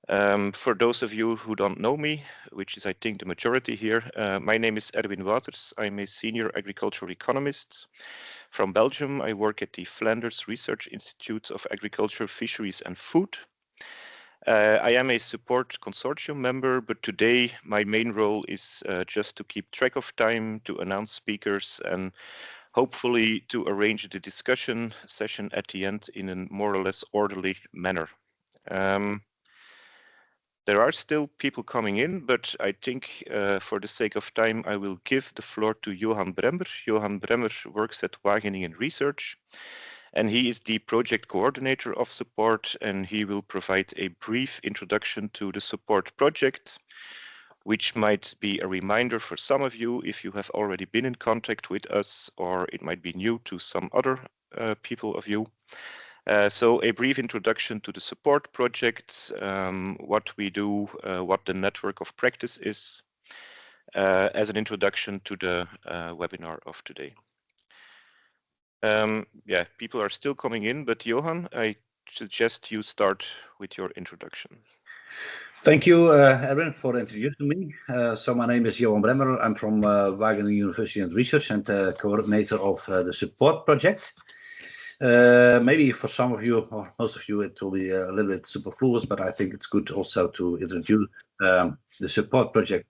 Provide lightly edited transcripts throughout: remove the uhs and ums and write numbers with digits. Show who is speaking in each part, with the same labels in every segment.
Speaker 1: For those of you who don't know me, which is I think the majority here, my name is Erwin Wouters. I'm a senior agricultural economist from Belgium. I work at the Flanders Research Institute of Agriculture, Fisheries and Food. I am a support consortium member, but today my main role is just to keep track of time, to announce speakers, and hopefully to arrange the discussion session at the end in a more or less orderly manner. There are still people coming in, but I think for the sake of time, I will give the floor to Johan Bremmer. Johan Bremmer works at Wageningen Research, and he is the project coordinator of support, and he will provide a brief introduction to the support project, which might be a reminder for some of you if you have already been in contact with us, or it might be new to some other people of you. So a brief introduction to the support project, what we do, what the network of practice is, as an introduction to the webinar of today. Yeah, people are still coming in, but Johan, I suggest you start with your introduction.
Speaker 2: Thank you, Erwin, for introducing me. So my name is Johan Bremmer. I'm from Wageningen University and Research and coordinator of the support project. Maybe for some of you, or most of you, it will be a little bit superfluous, but I think it's good also to introduce the support project.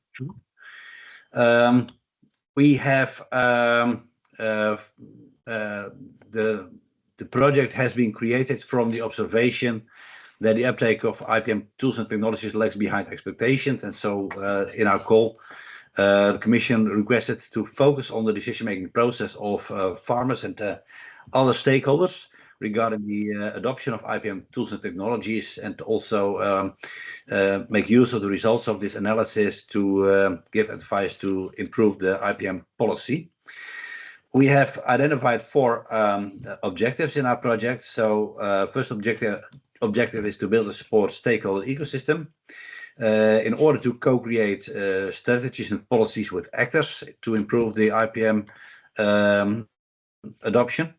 Speaker 2: We have the project has been created from the observation that the uptake of IPM tools and technologies lags behind expectations, and so in our call, the Commission requested to focus on the decision-making process of farmers and other stakeholders regarding the adoption of IPM tools and technologies, and also make use of the results of this analysis to give advice to improve the IPM policy. We have identified 4 objectives in our project. So first objective is to build a support stakeholder ecosystem in order to co-create strategies and policies with actors to improve the IPM adoption.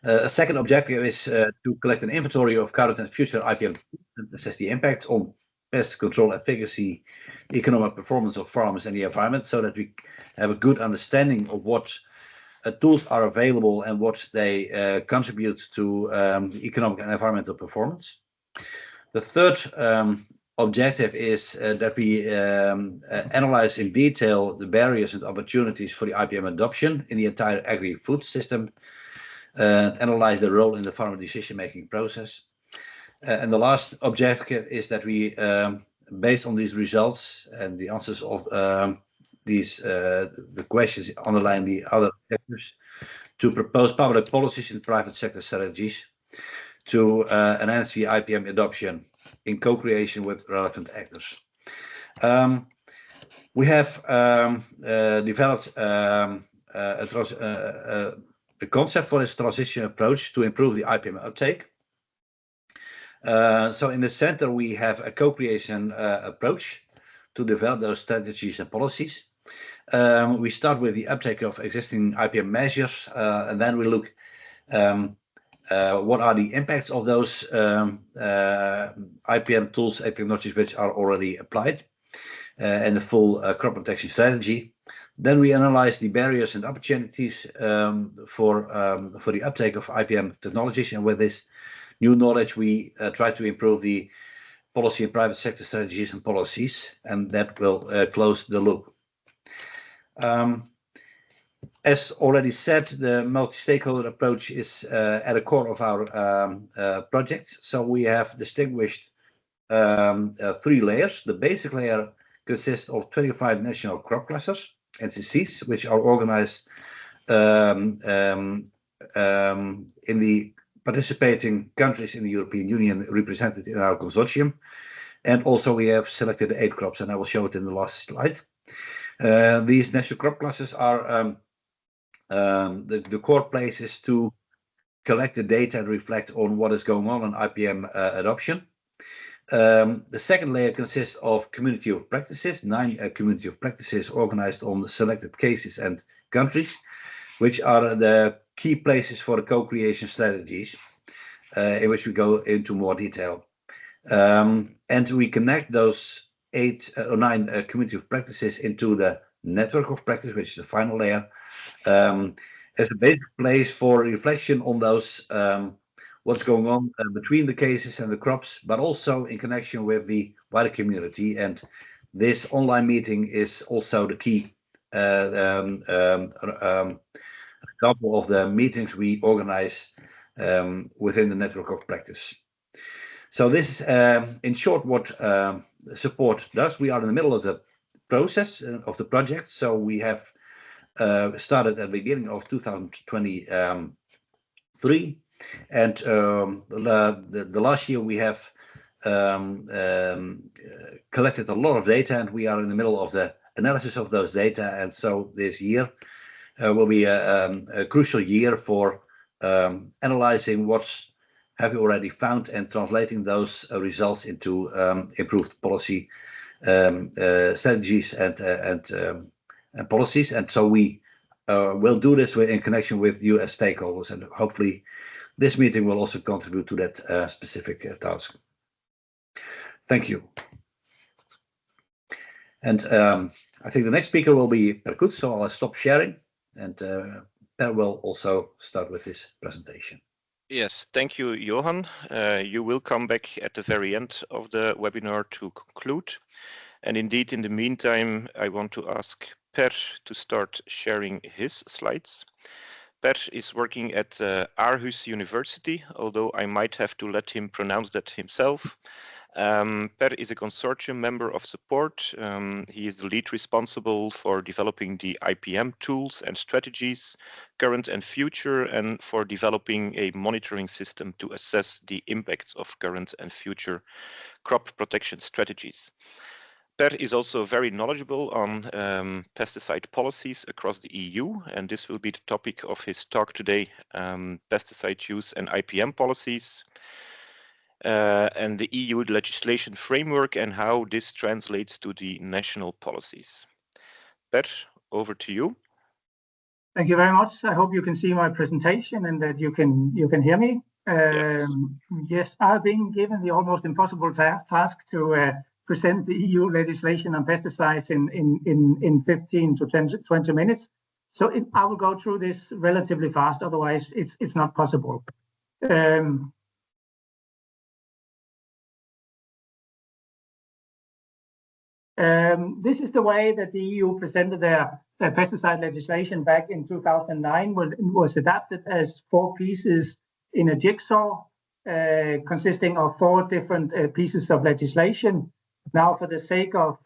Speaker 2: A second objective is to collect an inventory of current and future IPM and assess the impact on pest control efficacy, economic performance of farmers and the environment, so that we have a good understanding of what tools are available and what they contribute to the economic and environmental performance. The third objective is that we analyze in detail the barriers and opportunities for the IPM adoption in the entire agri-food system, analyze the role in the farmer decision-making process. And the last objective is that we, based on these results and the answers of the questions underlying the other objectives, to propose public policies and private sector strategies to enhance the IPM adoption in co-creation with relevant actors. We have developed a concept for this transition approach to improve the IPM uptake. So in the center, we have a co-creation approach to develop those strategies and policies. We start with the uptake of existing IPM measures, and then we look what are the impacts of those IPM tools and technologies which are already applied, and the full crop protection strategy. Then we analyze the barriers and opportunities for the uptake of IPM technologies, and with this new knowledge, we try to improve the policy and private sector strategies and policies, and that will close the loop. As already said, the multi-stakeholder approach is at the core of our project. So we have distinguished 3 layers. The basic layer consists of 25 national crop clusters, NCCs, which are organized in the participating countries in the European Union represented in our consortium. And also we have selected 8 crops, and I will show it in the last slide. These national crop clusters are the core places to collect the data and reflect on what is going on in IPM adoption. The second layer consists of community of practices, 9 community of practices organized on selected cases and countries, which are the key places for the co-creation strategies, in which we go into more detail. And we connect those 8 or 9 community of practices into the network of practice, which is the final layer, as a basic place for reflection on those what's going on between the cases and the crops, but also in connection with the wider community. And this online meeting is also the key example of the meetings we organize within the network of practice. So this is, in short, what support does. We are in the middle of the process of the project. So we have started at the beginning of 2023. And the last year we have collected a lot of data, and we are in the middle of the analysis of those data. And so this year will be a crucial year for analyzing what's have we already found and translating those results into improved policy strategies and policies. And so we will do this in connection with you as stakeholders, and hopefully this meeting will also contribute to that specific task. Thank you. And I think the next speaker will be Per Koets, so I'll stop sharing, and Per will also start with his presentation.
Speaker 1: Yes, thank you, Johan. You will come back at the very end of the webinar to conclude. And indeed, in the meantime, I want to ask Per to start sharing his slides. Per is working at Aarhus University, although I might have to let him pronounce that himself. Per is a consortium member of support. He is the lead responsible for developing the IPM tools and strategies, current and future, and for developing a monitoring system to assess the impacts of current and future crop protection strategies. Per is also very knowledgeable on pesticide policies across the EU, and this will be the topic of his talk today, pesticide use and IPM policies. And the EU legislation framework and how this translates to the national policies. Per, over to you.
Speaker 3: Thank you very much. I hope you can see my presentation and that you can hear me.
Speaker 1: Yes.
Speaker 3: Yes, I've been given the almost impossible task to present the EU legislation on pesticides in 15 to 20 minutes. So I will go through this relatively fast, otherwise it's not possible. This is the way that the EU presented their pesticide legislation back in 2009. When it was adapted as 4 pieces in a jigsaw, consisting of 4 different pieces of legislation. Now, for the sake of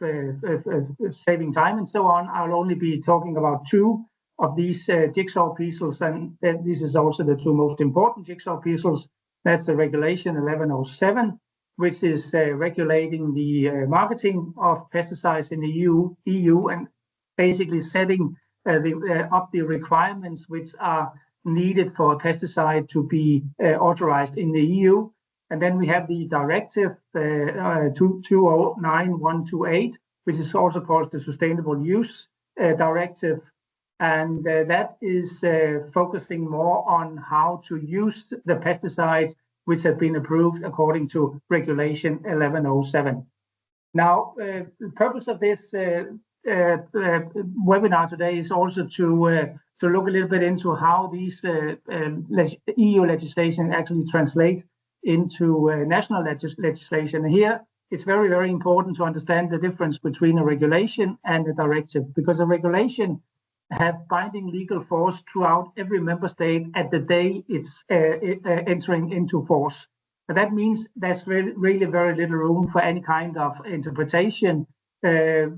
Speaker 3: saving time and so on, I'll only be talking about 2 of these jigsaw pieces, and this is also the 2 most important jigsaw pieces. That's the Regulation 1107, which is regulating the marketing of pesticides in the EU and basically setting up the requirements which are needed for a pesticide to be authorized in the EU. And then we have the Directive 209128, which is also called the Sustainable Use Directive. And that is focusing more on how to use the pesticides which have been approved according to Regulation 1107. Now, the purpose of this webinar today is also to look a little bit into how these EU legislation actually translate into national legislation. Here, it's very, very important to understand the difference between a regulation and a directive, because a regulation have binding legal force throughout every member state at the day it's entering into force. And that means there's really very little room for any kind of interpretation. The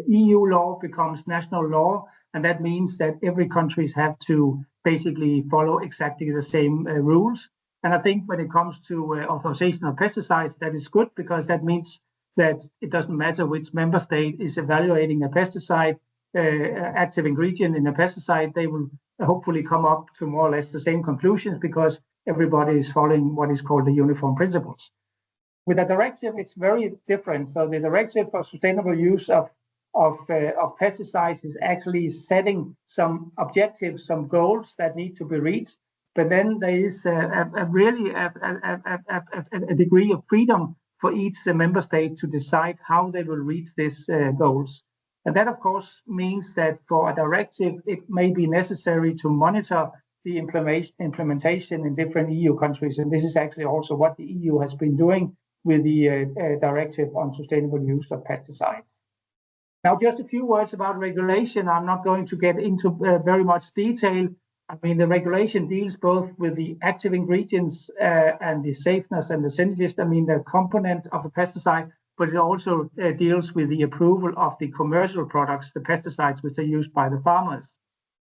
Speaker 3: EU law becomes national law, and that means that every countries have to basically follow exactly the same rules. And I think when it comes to authorization of pesticides, that is good, because that means that it doesn't matter which member state is evaluating a pesticide, active ingredient in a pesticide, they will hopefully come up to more or less the same conclusions, because everybody is following what is called the uniform principles. With a directive, it's very different. So the directive for sustainable use of pesticides is actually setting some objectives, some goals that need to be reached. But then there is really a degree of freedom for each member state to decide how they will reach these goals. And that, of course, means that for a directive, it may be necessary to monitor the implementation in different EU countries. And this is actually also what the EU has been doing with the directive on sustainable use of pesticides. Now, just a few words about regulation. I'm not going to get into very much detail. I mean, the regulation deals both with the active ingredients and the safeness and the synergist, I mean, the component of a pesticide, but it also deals with the approval of the commercial products, the pesticides, which are used by the farmers.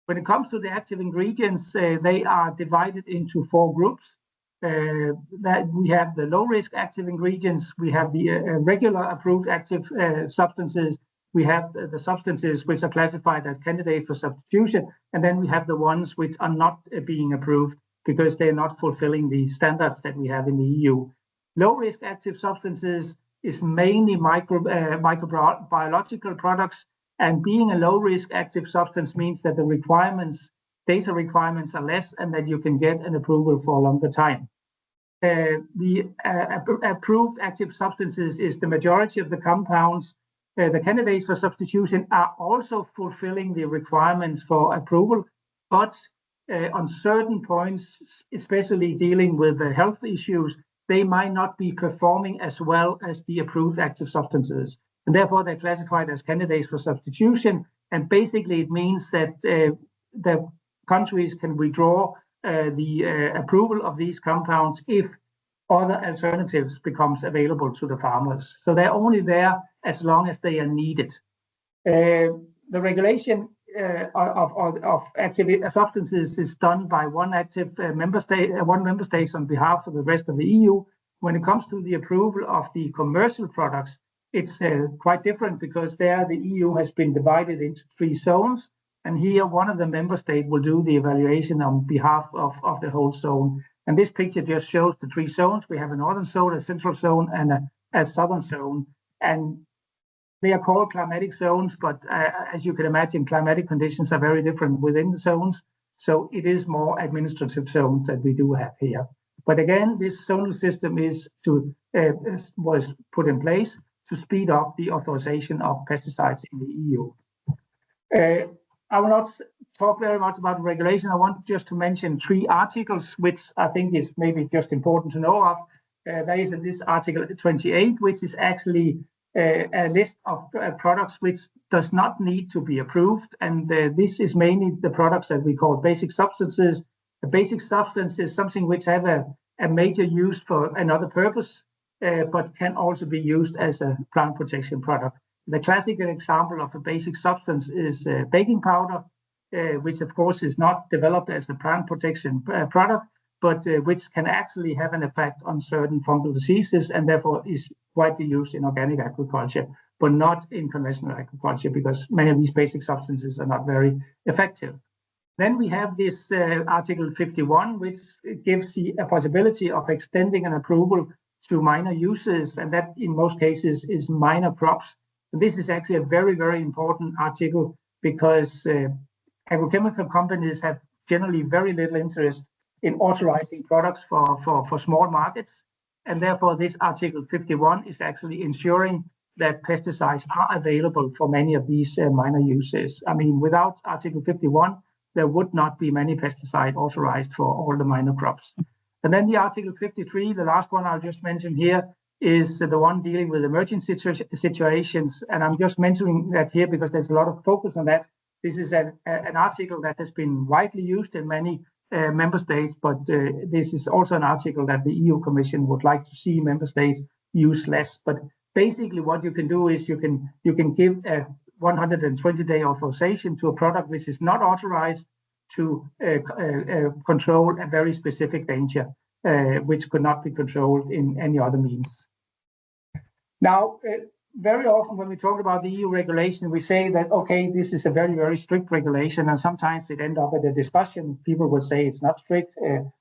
Speaker 3: When it comes to the active ingredients, they are divided into 4 groups. That we have the low-risk active ingredients, we have the regular approved active substances, we have the substances which are classified as candidate for substitution, and then we have the ones which are not being approved because they're not fulfilling the standards that we have in the EU. Low-risk active substances is mainly microbiological products, and being a low-risk active substance means that the data requirements are less and that you can get an approval for a longer time. The approved active substances is the majority of the compounds. The candidates for substitution are also fulfilling the requirements for approval, but on certain points, especially dealing with the health issues, they might not be performing as well as the approved active substances. And therefore, they're classified as candidates for substitution. And basically, it means that the countries can withdraw the approval of these compounds if other alternatives becomes available to the farmers. So they're only there as long as they are needed. The regulation of active substances is done by one member state on behalf of the rest of the EU. When it comes to the approval of the commercial products, it's quite different because there the EU has been divided into 3 zones. And here one of the member states will do the evaluation on behalf of the whole zone. And this picture just shows the 3 zones. We have a northern zone, a central zone, and a southern zone. And they are called climatic zones, but as you can imagine, climatic conditions are very different within the zones. So it is more administrative zones that we do have here. But again, this zonal system was put in place to speed up the authorization of pesticides in the EU. I will not talk very much about the regulation. I want just to mention 3 articles, which I think is maybe just important to know of. There is this Article 28, which is actually a list of products which does not need to be approved. And this is mainly the products that we call basic substances. A basic substance is something which have a major use for another purpose, but can also be used as a plant protection product. The classical example of a basic substance is baking powder, which of course is not developed as a plant protection product, but which can actually have an effect on certain fungal diseases and therefore is widely used in organic agriculture, but not in conventional agriculture because many of these basic substances are not very effective. Then we have this Article 51, which gives a possibility of extending an approval to minor uses, and that in most cases is minor crops. This is actually a very, very important article because agrochemical companies have generally very little interest in authorizing products for small markets. And therefore, this Article 51 is actually ensuring that pesticides are available for many of these minor uses. I mean, without Article 51, there would not be many pesticides authorized for all the minor crops. And then the Article 53, the last one I'll just mention here, is the one dealing with emergency situations. And I'm just mentioning that here because there's a lot of focus on that. This is an article that has been widely used in many member states, but this is also an article that the EU Commission would like to see member states use less. But basically what you can do is you can give a 120-day authorization to a product which is not authorized to control a very specific danger, which could not be controlled in any other means. Now, very often when we talk about the EU regulation, we say that, okay, this is a very, very strict regulation, and sometimes it ends up at a discussion. People would say it's not strict.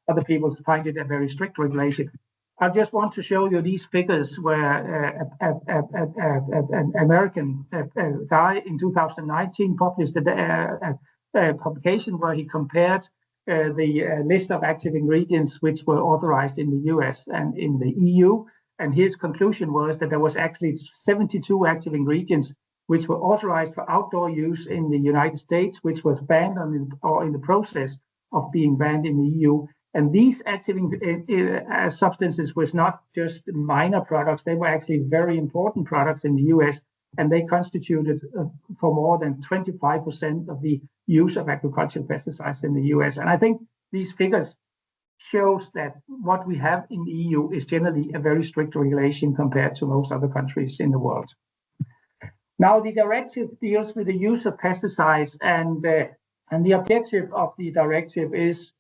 Speaker 3: Other people find it a very strict regulation. I just want to show you these figures where an American guy in 2019 published a publication where he compared the list of active ingredients which were authorized in the US and in the EU. And his conclusion was that there was actually 72 active ingredients which were authorized for outdoor use in the United States, which was banned or in the process of being banned in the EU. And these active substances was not just minor products, they were actually very important products in the US, and they constituted for more than 25% of the use of agricultural pesticides in the US. And I think these figures shows that what we have in the EU is generally a very strict regulation compared to most other countries in the world. Now, the directive deals with the use of pesticides, and the objective of the directive is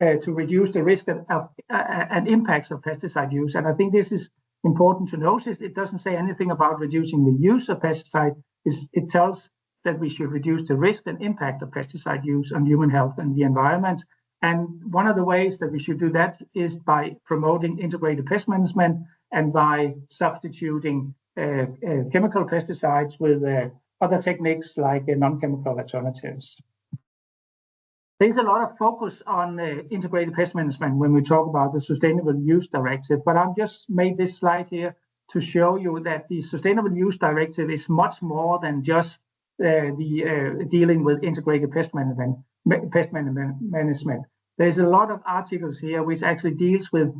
Speaker 3: to reduce the risk and impacts of pesticide use. And I think this is important to notice. It doesn't say anything about reducing the use of pesticide. It tells that we should reduce the risk and impact of pesticide use on human health and the environment. And one of the ways that we should do that is by promoting integrated pest management and by substituting chemical pesticides with other techniques like non-chemical alternatives. There's a lot of focus on integrated pest management when we talk about the Sustainable Use Directive, but I've just made this slide here to show you that the Sustainable Use Directive is much more than just dealing with integrated pest management. There's a lot of articles here which actually deals with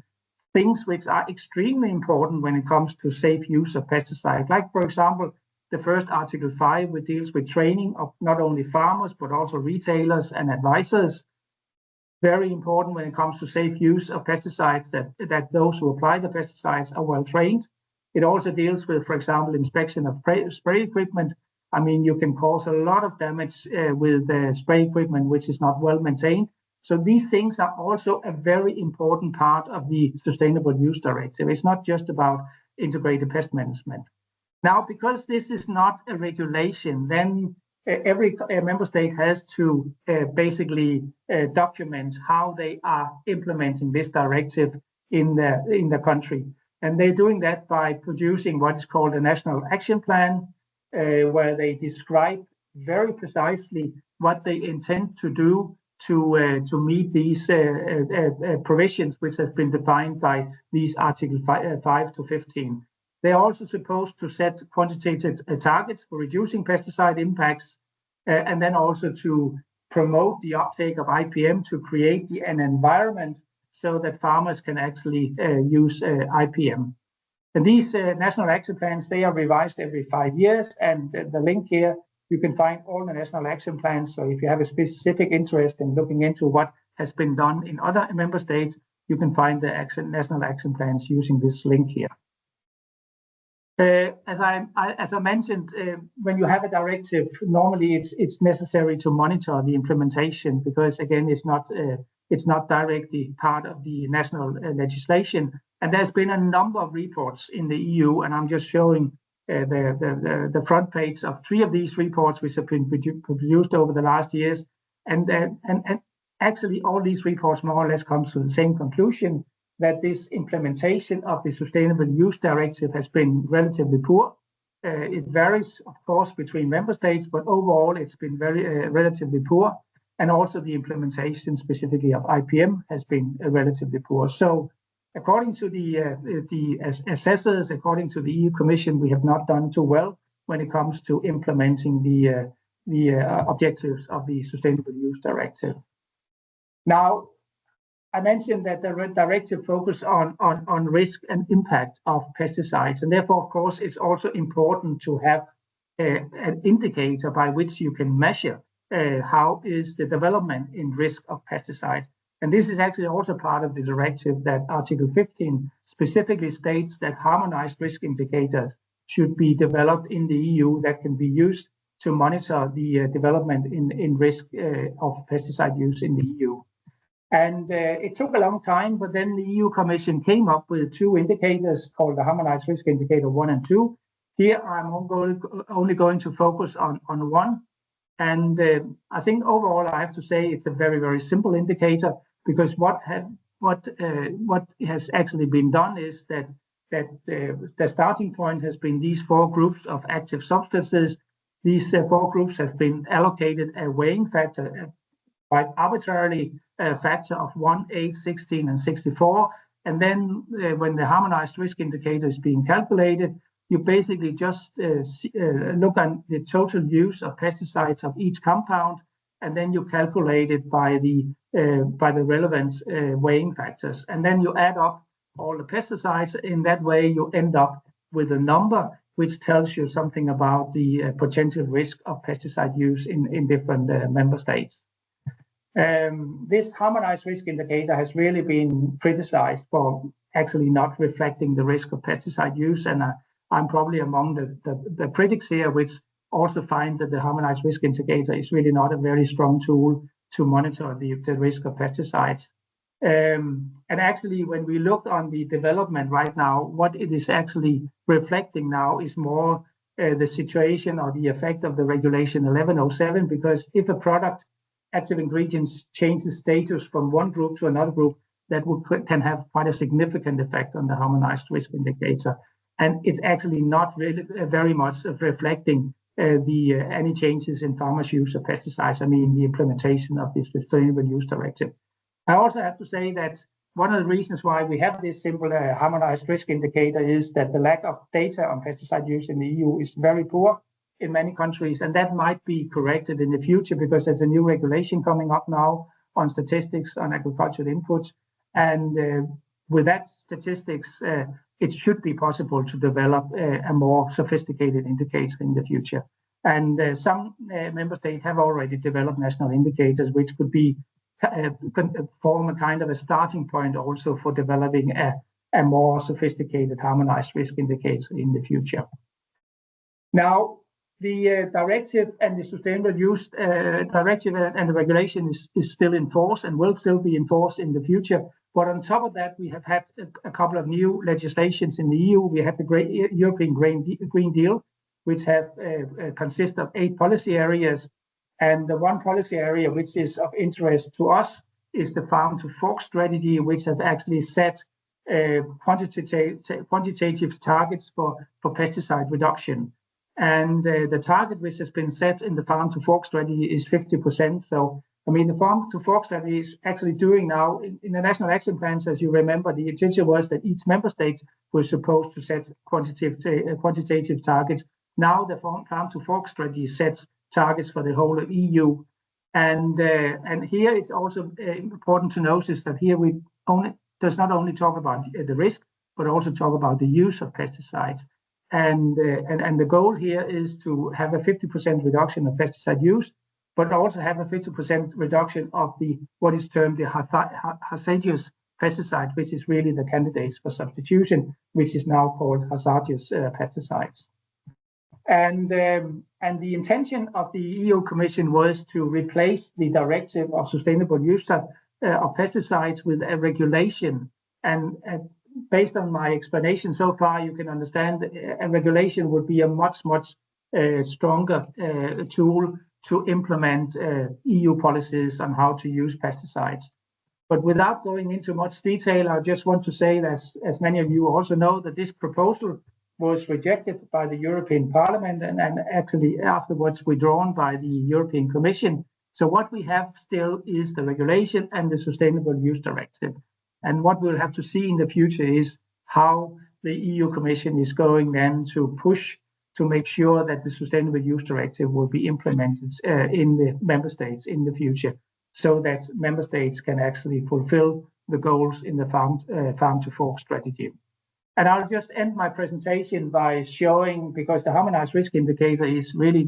Speaker 3: things which are extremely important when it comes to safe use of pesticides. Like, for example, the first Article 5, which deals with training of not only farmers, but also retailers and advisors. Very important when it comes to safe use of pesticides, that those who apply the pesticides are well trained. It also deals with, for example, inspection of spray equipment. I mean, you can cause a lot of damage with spray equipment which is not well maintained. So these things are also a very important part of the Sustainable Use Directive. It's not just about integrated pest management. Now, because this is not a regulation, then every member state has to basically document how they are implementing this directive in the country. And they're doing that by producing what is called a National Action Plan, where they describe very precisely what they intend to do to meet these provisions which have been defined by these Article 5 to 15. They are also supposed to set quantitative targets for reducing pesticide impacts, and then also to promote the uptake of IPM to create an environment so that farmers can actually use IPM. And these national action plans, they are revised every 5 years, and the link here, you can find all the national action plans. So if you have a specific interest in looking into what has been done in other member states, you can find the national action plans using this link here. As I mentioned, when you have a directive, normally it's necessary to monitor the implementation because, again, it's not directly part of the national legislation. And there's been a number of reports in the EU, and I'm just showing the front page of 3 of these reports which have been produced over the last years. And actually, all these reports more or less come to the same conclusion, that this implementation of the Sustainable Use Directive has been relatively poor. It varies, of course, between member states, but overall it's been very relatively poor. And also the implementation specifically of IPM has been relatively poor. So according to the assessors, according to the EU Commission, we have not done too well when it comes to implementing the objectives of the Sustainable Use Directive. Now, I mentioned that the directive focuses on risk and impact of pesticides, and therefore, of course, it's also important to have an indicator by which you can measure how is the development in risk of pesticides. And this is actually also part of the directive that Article 15 specifically states that harmonized risk indicators should be developed in the EU that can be used to monitor the development in risk of pesticide use in the EU. And it took a long time, but then the EU Commission came up with 2 indicators called the Harmonized Risk Indicator 1 and 2. Here I'm only going to focus on 1. And I think overall I have to say it's a very, very simple indicator, because what has actually been done is that the starting point has been these 4 groups of active substances. These 4 groups have been allocated a weighing factor quite arbitrarily, factor of 1, 8, 16, and 64. And then when the harmonized risk indicator is being calculated, you basically just look at the total use of pesticides of each compound, and then you calculate it by the relevant weighing factors. And then you add up all the pesticides. In that way, you end up with a number which tells you something about the potential risk of pesticide use in different member states. This harmonized risk indicator has really been criticized for actually not reflecting the risk of pesticide use, and I'm probably among the critics here, which also find that the harmonized risk indicator is really not a very strong tool to monitor the risk of pesticides. And actually, when we look on the development right now, what it is actually reflecting now is more the situation or the effect of the regulation 1107, because if a product active ingredients changes status from one group to another group, that can have quite a significant effect on the harmonized risk indicator. And it's actually not really very much reflecting any changes in farmers' use of pesticides. I mean, the implementation of this Sustainable Use Directive. I also have to say that one of the reasons why we have this simple harmonized risk indicator is that the lack of data on pesticide use in the EU is very poor in many countries, and that might be corrected in the future because there's a new regulation coming up now on statistics on agricultural inputs, and with that statistics, it should be possible to develop a more sophisticated indicator in the future. And some member states have already developed national indicators, which could be form a kind of a starting point also for developing a more sophisticated harmonized risk indicator in the future. Now, the directive and the Sustainable Use Directive and the regulation is still in force and will still be in force in the future. But on top of that, we have had a couple of new legislations in the EU. We have the European Green Deal, which have consist of 8 policy areas. And the one policy area which is of interest to us is the farm to fork strategy, which has actually set quantitative targets for pesticide reduction. And the target which has been set in the farm to fork strategy is 50%. So, I mean, the farm to fork strategy is actually doing now in the national action plans, as you remember, the intention was that each member state was supposed to set quantitative targets. Now the farm to fork strategy sets targets for the whole of EU. And here it's also important to notice that here we does not only talk about the risk, but also talk about the use of pesticides. And the goal here is to have a 50% reduction of pesticide use, but also have a 50% reduction of what is termed the hazardous pesticide, which is really the candidates for substitution, which is now called hazardous pesticides. And the intention of the EU Commission was to replace the directive of sustainable use of pesticides with a regulation. And based on my explanation so far, you can understand that a regulation would be a much stronger tool to implement EU policies on how to use pesticides. But without going into much detail, I just want to say that, as many of you also know, that this proposal was rejected by the European Parliament and actually afterwards withdrawn by the European Commission. So what we have still is the regulation and the Sustainable Use Directive. And what we'll have to see in the future is how the EU Commission is going then to push to make sure that the Sustainable Use Directive will be implemented in the member states in the future, so that member states can actually fulfill the goals in the farm to fork strategy. And I'll just end my presentation by showing, because the harmonized risk indicator is really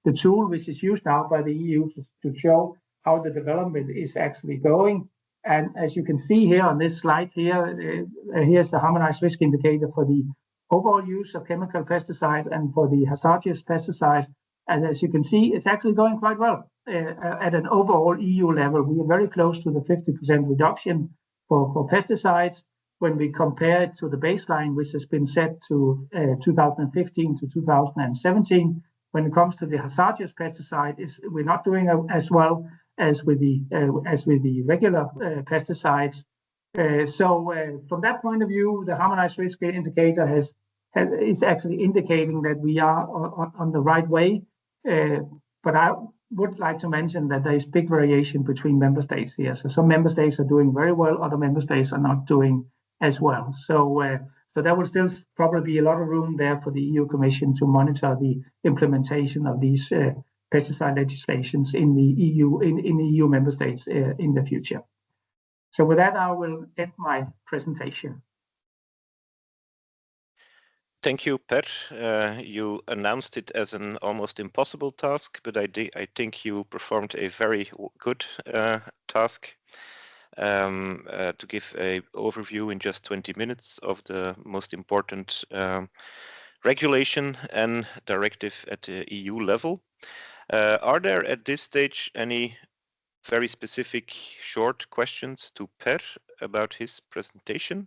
Speaker 3: the tool which is used now by the EU to show how the development is actually going. And as you can see here on this slide here, here's the harmonized risk indicator for the overall use of chemical pesticides and for the hazardous pesticides. And as you can see, it's actually going quite well at an overall EU level. We are very close to the 50% reduction for pesticides when we compare it to the baseline, which has been set to 2015 to 2017. When it comes to the hazardous pesticide, we're not doing as well as with the regular pesticides. So from that point of view, the harmonized risk indicator is actually indicating that we are on the right way. But would like to mention that there is big variation between member states here. So some member states are doing very well, other member states are not doing as well. So there will still probably be a lot of room there for the EU Commission to monitor the implementation of these pesticide legislations in the EU member states in the future. So with that, I will end my presentation.
Speaker 1: Thank you, Per. You announced it as an almost impossible task, but I think you performed a very good task to give an overview in just 20 minutes of the most important regulation and directive at the EU level. Are there at this stage any very specific short questions to Per about his presentation?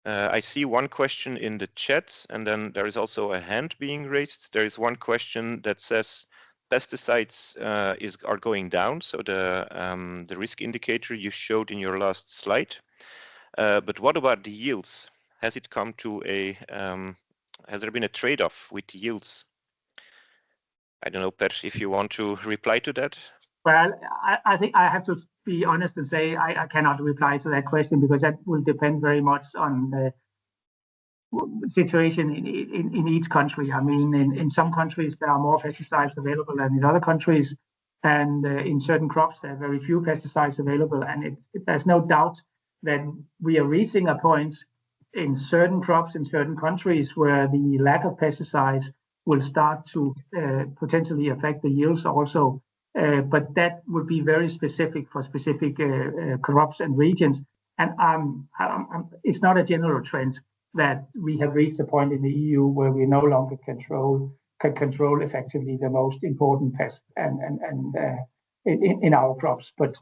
Speaker 1: I see one question in the chat, and then there is also a hand being raised. There is one question that says pesticides are going down, so the risk indicator you showed in your last slide. But what about the yields? Has it come to a has there been a trade-off with the yields? I don't know, Per, if you want to reply to that.
Speaker 3: Well, I think I have to be honest and say I cannot reply to that question because that will depend very much on the situation in each country. I mean, in some countries there are more pesticides available than in other countries, and in certain crops there are very few pesticides available. And there's no doubt that we are reaching a point in certain crops in certain countries where the lack of pesticides will start to potentially affect the yields also. But that would be very specific for specific crops and regions. And it's not a general trend that we have reached a point in the EU where we no longer can control effectively the most important pests and in our crops. But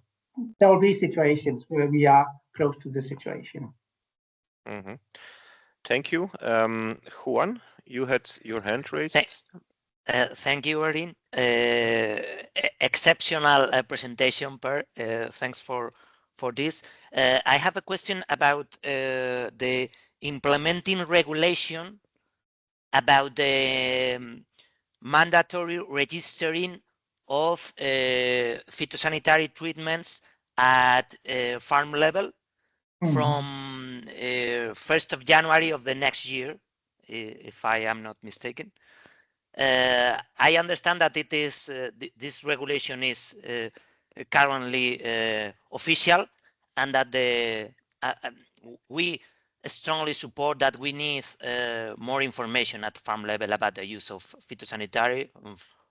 Speaker 3: there will be situations where we are close to the situation.
Speaker 1: Mm-hmm. Thank you. Juan, you had your hand raised.
Speaker 4: Thank you, Erin. Exceptional presentation, Per. Thanks for this. I have a question about the implementing regulation about the mandatory registering of phytosanitary treatments at farm level from 1st of January of the next year, if I am not mistaken. I understand that it is this regulation is currently official, and that we strongly support that we need more information at farm level about the use of phytosanitary.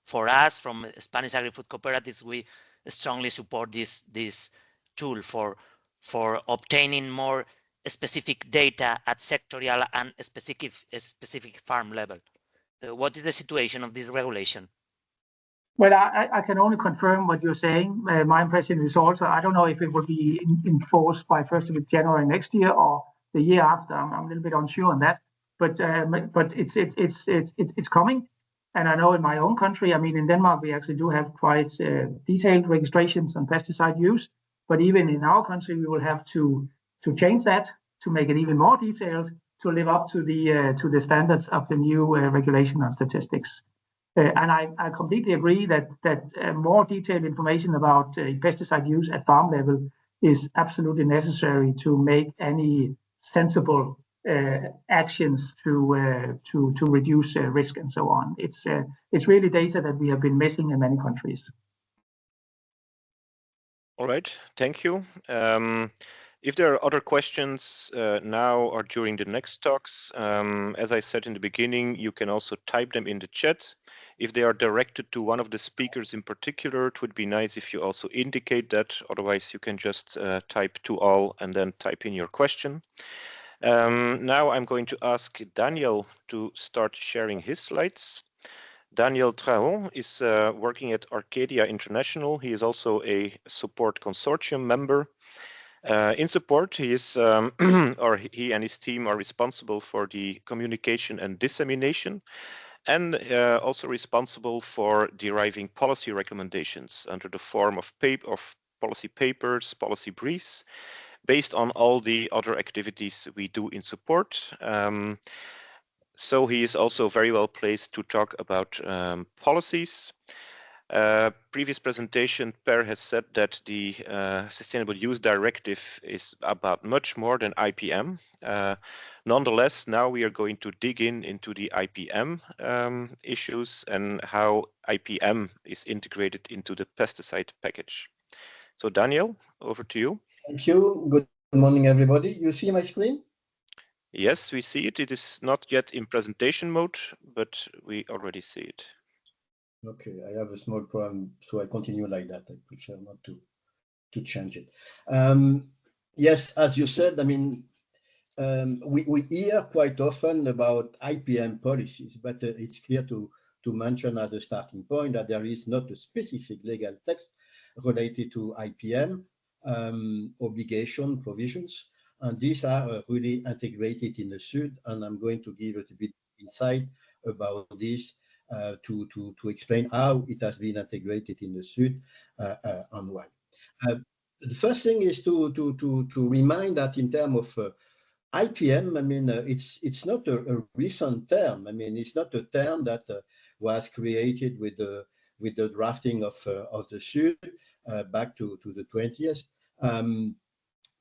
Speaker 4: For us, from Spanish agri-food cooperatives, we strongly support this tool for obtaining more specific data at sectorial and specific farm level. What is the situation of this regulation?
Speaker 3: Well, I can only confirm what you're saying. My impression is also, I don't know if it will be enforced by 1st of January next year or the year after. I'm a little bit unsure on that, but it's coming. And I know in my own country, I mean, in Denmark, we actually do have quite detailed registrations on pesticide use. But even in our country, we will have to change that to make it even more detailed to live up to the standards of the new regulation on statistics. And I completely agree that more detailed information about pesticide use at farm level is absolutely necessary to make any sensible actions to reduce risk and so on. It's really data that we have been missing in many countries.
Speaker 1: All right, thank you. If there are other questions now or during the next talks, as I said in the beginning, you can also type them in the chat. If they are directed to one of the speakers in particular, it would be nice if you also indicate that. Otherwise, you can just type to all and then type in your question. Now I'm going to ask Daniel to start sharing his slides. Daniel Traon is working at Arcadia International. He is also a support consortium member. In support, he is, or he and his team are responsible for the communication and dissemination, and also responsible for deriving policy recommendations under the form of policy papers, policy briefs, based on all the other activities we do in support. So he is also very well placed to talk about policies. Previous presentation, Per has said that the Sustainable Use Directive is about much more than IPM. Nonetheless, now we are going to dig into the IPM issues and how IPM is integrated into the pesticide package. So Daniel, over to you.
Speaker 5: Thank you. Good morning, everybody. You see my screen?
Speaker 1: Yes, we see it. It is not yet in presentation mode, but we already see it.
Speaker 5: Okay, I have a small problem, so I continue like that. I prefer not to change it. Yes, as you said, I mean, we hear quite often about IPM policies, but it's clear to mention as a starting point that there is not a specific legal text related to IPM obligation provisions, and these are really integrated in the SUD, and I'm going to give a bit insight about this to explain how it has been integrated in the SUD and why. The first thing is to remind that in terms of IPM, I mean, it's not a recent term. I mean, it's not a term that was created with the drafting of the SUD back to the 20th.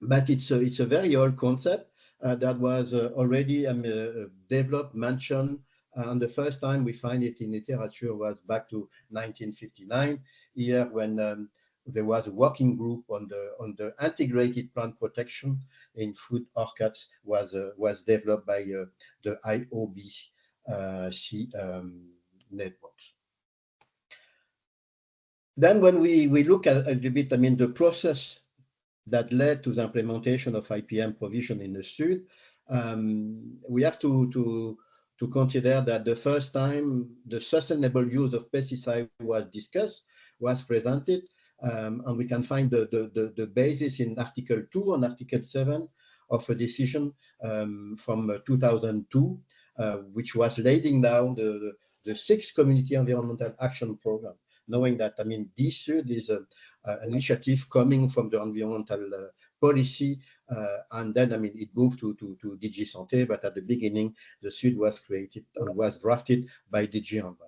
Speaker 5: But it's a very old concept that was already developed, mentioned, and the first time we find it in literature was back to 1959, here when there was a working group on the integrated plant protection in food orchards was developed by the IOBC networks. Then when we look at a bit, I mean, the process that led to the implementation of IPM provision in the SUD, we have to consider that the first time the sustainable use of pesticide was discussed, was presented, and we can find the basis in Article 2 and Article 7 of a decision from 2002, which was laying down the 6th Community Environmental Action Program, knowing that, I mean, this SUD is an initiative coming from the environmental policy, and then, I mean, it moved to DG Santé, but at the beginning, the SUD was created and was drafted by DG Environment.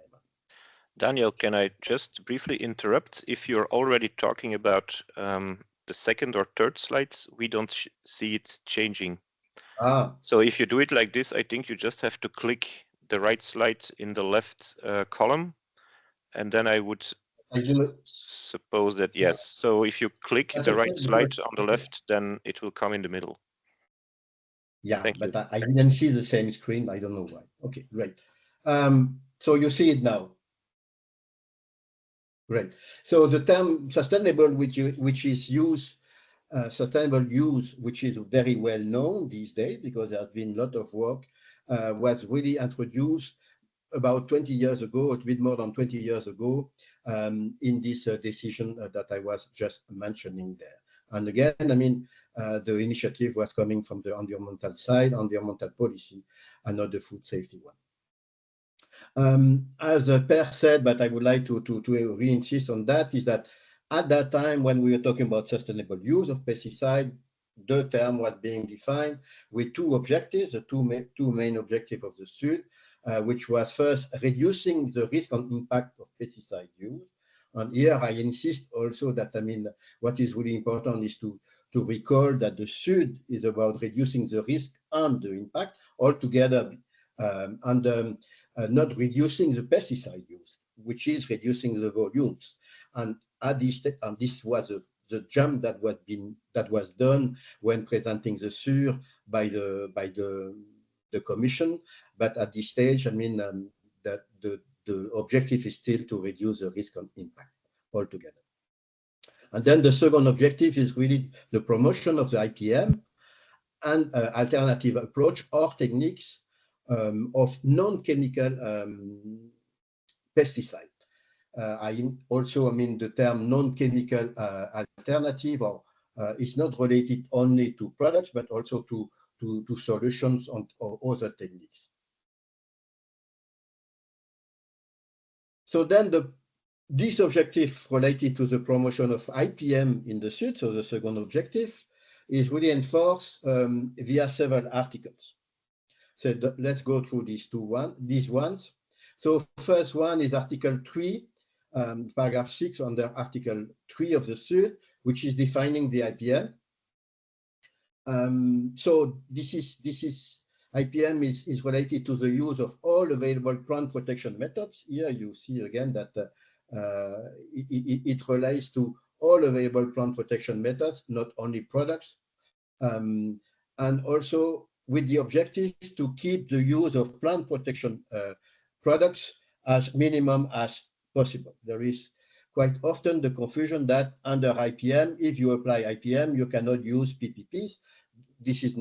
Speaker 1: Daniel, can I just briefly interrupt? If you're already talking about the second or third slides, we don't see it changing. So if you do it like this, I think you just have to click the right slide in the left column, and then I would suppose that yes. So if you click the right slide on the left, then it will come in the middle.
Speaker 5: Yeah, but I didn't see the same screen. I don't know why. Okay, great. So you see it now. Great. So the term sustainable, which is used, sustainable use, which is very well known these days because there has been a lot of work, was really introduced about 20 years ago, a bit more than 20 years ago, in this decision that I was just mentioning there. And again, I mean, the initiative was coming from the environmental side, environmental policy, and not the food safety one. As Per said, but I would like to re-insist on that, is that at that time when we were talking about sustainable use of pesticide, the term was being defined with two objectives, the two main objectives of the SUD, which was first reducing the risk and impact of pesticide use. And here I insist also that, I mean, what is really important is to recall that the SUD is about reducing the risk and the impact altogether, and not reducing the pesticide use, which is reducing the volumes. And at this step, and this was the jump that was done when presenting the SUR by the Commission. But at this stage, I mean, that the objective is still to reduce the risk and impact altogether. And then the second objective is really the promotion of the IPM and alternative approach or techniques of non-chemical pesticide. I mean, the term non-chemical alternative is not related only to products, but also to solutions or other techniques. So then this objective related to the promotion of IPM in the SUD, so the second objective, is really enforced via several articles. So let's go through these ones. So first one is Article 3, paragraph 6 under Article 3 of the SUD, which is defining the IPM. So this is IPM is related to the use of all available plant protection methods. Here you see again that it relates to all available plant protection methods, not only products, and also with the objective to keep the use of plant protection products as minimum as possible. There is quite often the confusion that under IPM, if you apply IPM, you cannot use PPPs. This is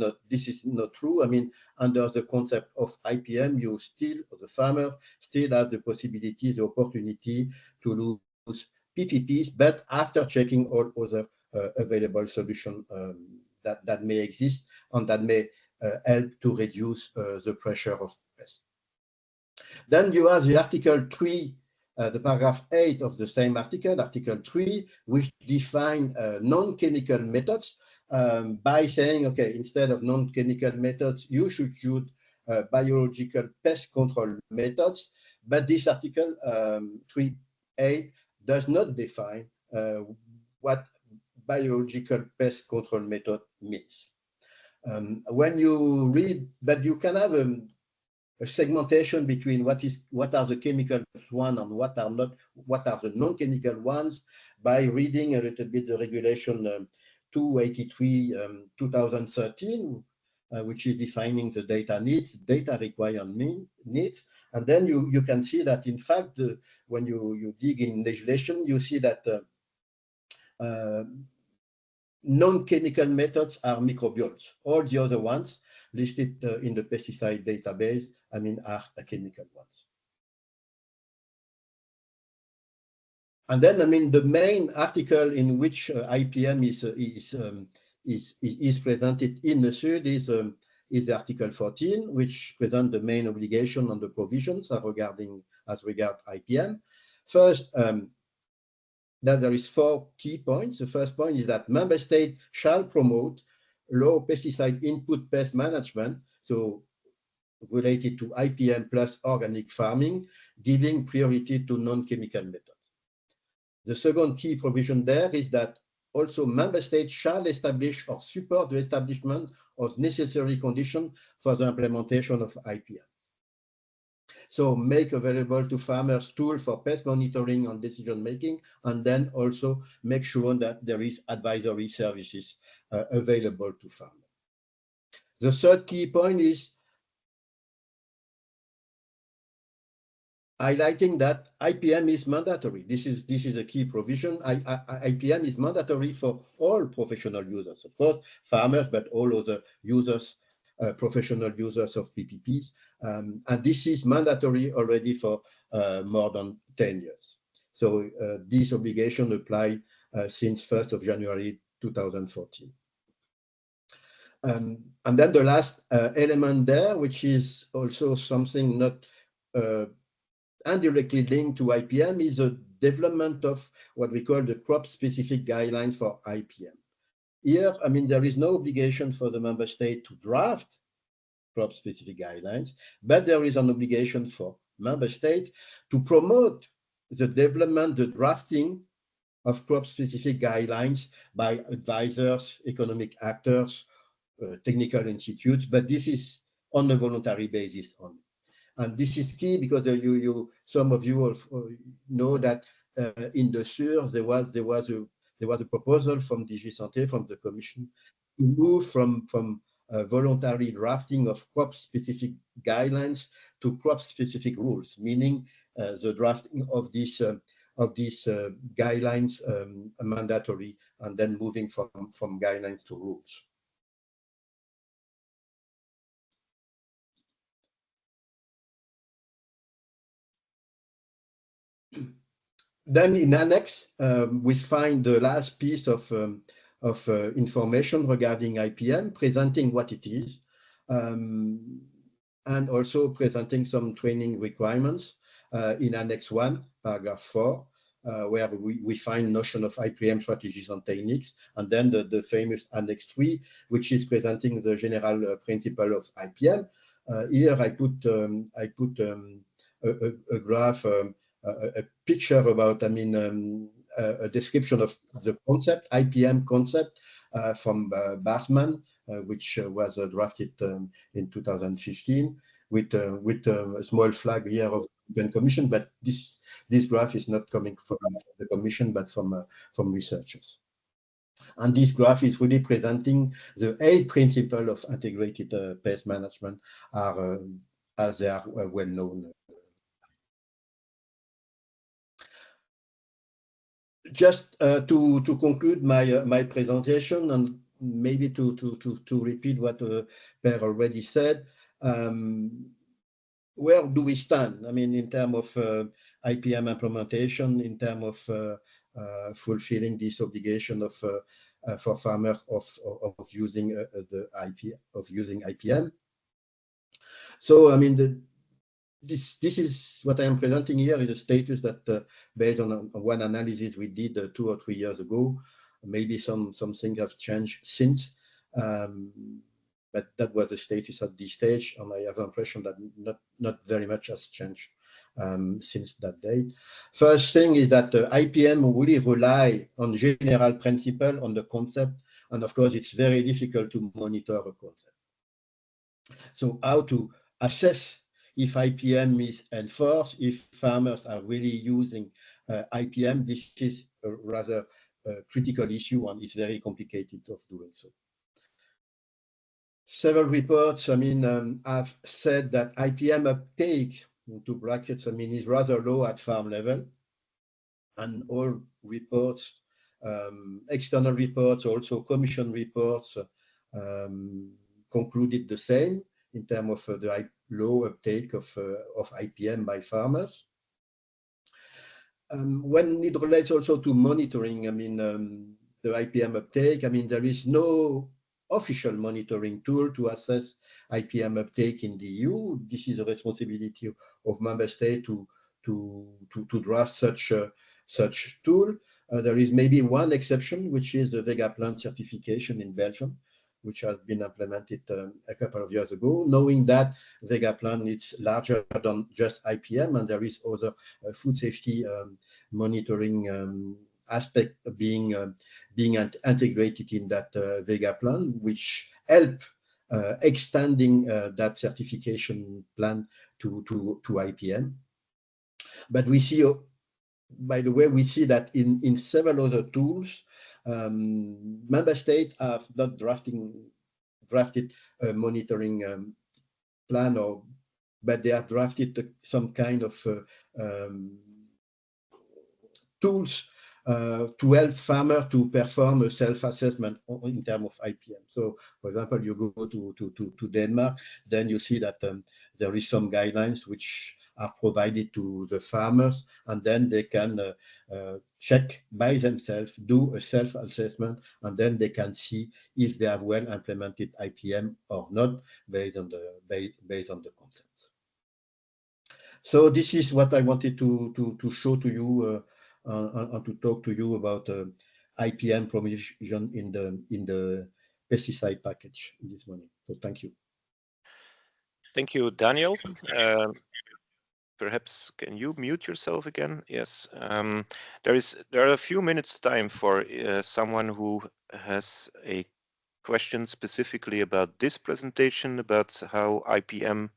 Speaker 5: not true. I mean, under the concept of IPM, you still, the farmer still has the possibility, the opportunity to use PPPs, but after checking all other available solutions that may exist and that may help to reduce the pressure of pests. Then you have the Article 3, the paragraph 8 of the same article, Article 3, which define non-chemical methods by saying, okay, instead of non-chemical methods, you should use biological pest control methods. But this Article 3A does not define what biological pest control method means. When you read, but you can have a segmentation between what are the chemical ones and what are the non-chemical ones by reading a little bit the regulation 283 2013, which is defining the data needs, data requirement needs, and then you can see that in fact when you dig in legislation, you see that non-chemical methods are microbiomes. All the other ones listed in the pesticide database, I mean, are chemical ones. And then, I mean, the main article in which IPM is presented in the SUD is the Article 14, which presents the main obligation on the provisions as regard IPM. First, that there is 4 key points. The first point is that member states shall promote low pesticide input pest management, so related to IPM plus organic farming, giving priority to non-chemical methods. The second key provision there is that also member states shall establish or support the establishment of necessary conditions for the implementation of IPM. So make available to farmers tools for pest monitoring and decision making, and then also make sure that there is advisory services available to farmers. The third key point is highlighting that IPM is mandatory. This is a key provision. IPM is mandatory for all professional users, of course, farmers, but all other users, professional users of PPPs. And this is mandatory already for more than 10 years. So this obligation applies since 1st of January 2014. And then the last element there, which is also something not indirectly linked to IPM, is a development of what we call the crop-specific guidelines for IPM. Here, I mean, there is no obligation for the member state to draft crop-specific guidelines, but there is an obligation for member states to promote the development, the drafting of crop-specific guidelines by advisors, economic actors, technical institutes, but this is on a voluntary basis only. And this is key because some of you know that in the SUR there was a proposal from DG Santé, from the Commission, to move from voluntary drafting of crop-specific guidelines to crop-specific rules, meaning the drafting of these guidelines mandatory, and then moving from guidelines to rules. Then in annex, we find the last piece of information regarding IPM, presenting what it is, and also presenting some training requirements in Annex 1, paragraph 4, where we find notion of IPM strategies and techniques, and then the famous Annex 3, which is presenting the general principle of IPM. Here I put a graph, a picture about, I mean, a description of the concept, IPM concept, from Barsman, which was drafted in 2015, with a small flag here of the European Commission. But this graph is not coming from the Commission, but from researchers. And this graph is really presenting the 8 principles of integrated pest management, as they are well known. Just to conclude my presentation, and maybe to repeat what Per already said, where do we stand? I mean, in terms of IPM implementation, in terms of fulfilling this obligation of for farmers of using IPM. So I mean, this is what I am presenting here is a status that based on one analysis we did 2 or 3 years ago. Maybe something have changed since, but that was the status at this stage, and I have the impression that not very much has changed since that date. First thing is that IPM really rely on general principle, on the concept, and of course it's very difficult to monitor a concept. So how to assess if IPM is enforced, if farmers are really using IPM, this is a rather critical issue, and it's very complicated of doing so. Several reports, I mean, have said that IPM uptake, into brackets, I mean, is rather low at farm level, and all reports, external reports, also commission reports, concluded the same in terms of the low uptake of IPM by farmers. When it relates also to monitoring, I mean, the IPM uptake, I mean, there is no official monitoring tool to assess IPM uptake in the EU. This is a responsibility of member states to draft such tool. There is maybe one exception, which is the Vega plant certification in Belgium, which has been implemented a couple of years ago, knowing that Vega plant is larger than just IPM, and there is other food safety monitoring aspect being integrated in that Vega plan, which help extending that certification plan to IPM. But we see, by the way, we see that in several other tools, member states have not drafted a monitoring plan, but they have drafted some kind of tools to help farmers to perform a self-assessment in terms of IPM. So, for example, you go to Denmark, then you see that there is some guidelines which are provided to the farmers, and then they can check by themselves, do a self-assessment, and then they can see if they have well implemented IPM or not, based on the concepts. So this is what I wanted to show to you and to talk to you about IPM provision in the pesticide package this morning. So thank you.
Speaker 1: Thank you, Daniel. Perhaps can you mute yourself again? Yes. There are a few minutes time for someone who has a question specifically about this presentation, about how IPM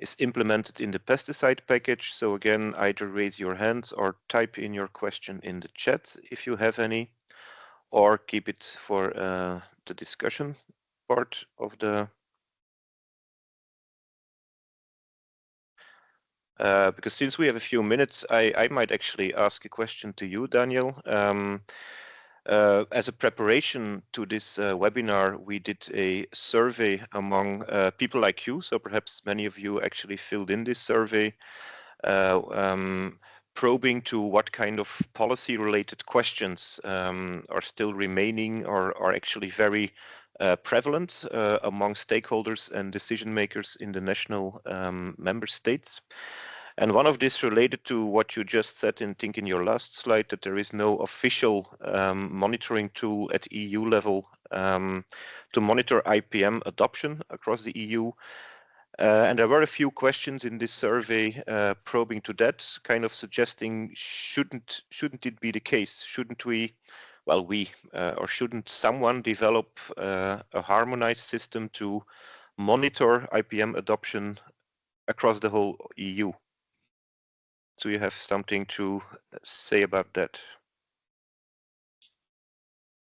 Speaker 1: is implemented in the pesticide package. So again, either raise your hands or type in your question in the chat if you have any, or keep it for the discussion part of the because since we have a few minutes, I might actually ask a question to you, Daniel. As a preparation to this webinar, we did a survey among people like you. So perhaps many of you actually filled in this survey, probing to what kind of policy-related questions are still remaining or are actually very prevalent among stakeholders and decision makers in the national member states. And one of these related to what you just said in your last slide, that there is no official monitoring tool at EU level to monitor IPM adoption across the EU. And there were a few questions in this survey probing to that, kind of suggesting shouldn't it be the case? Shouldn't we, well, or shouldn't someone develop a harmonized system to monitor IPM adoption across the whole EU? Do you have something to say about that?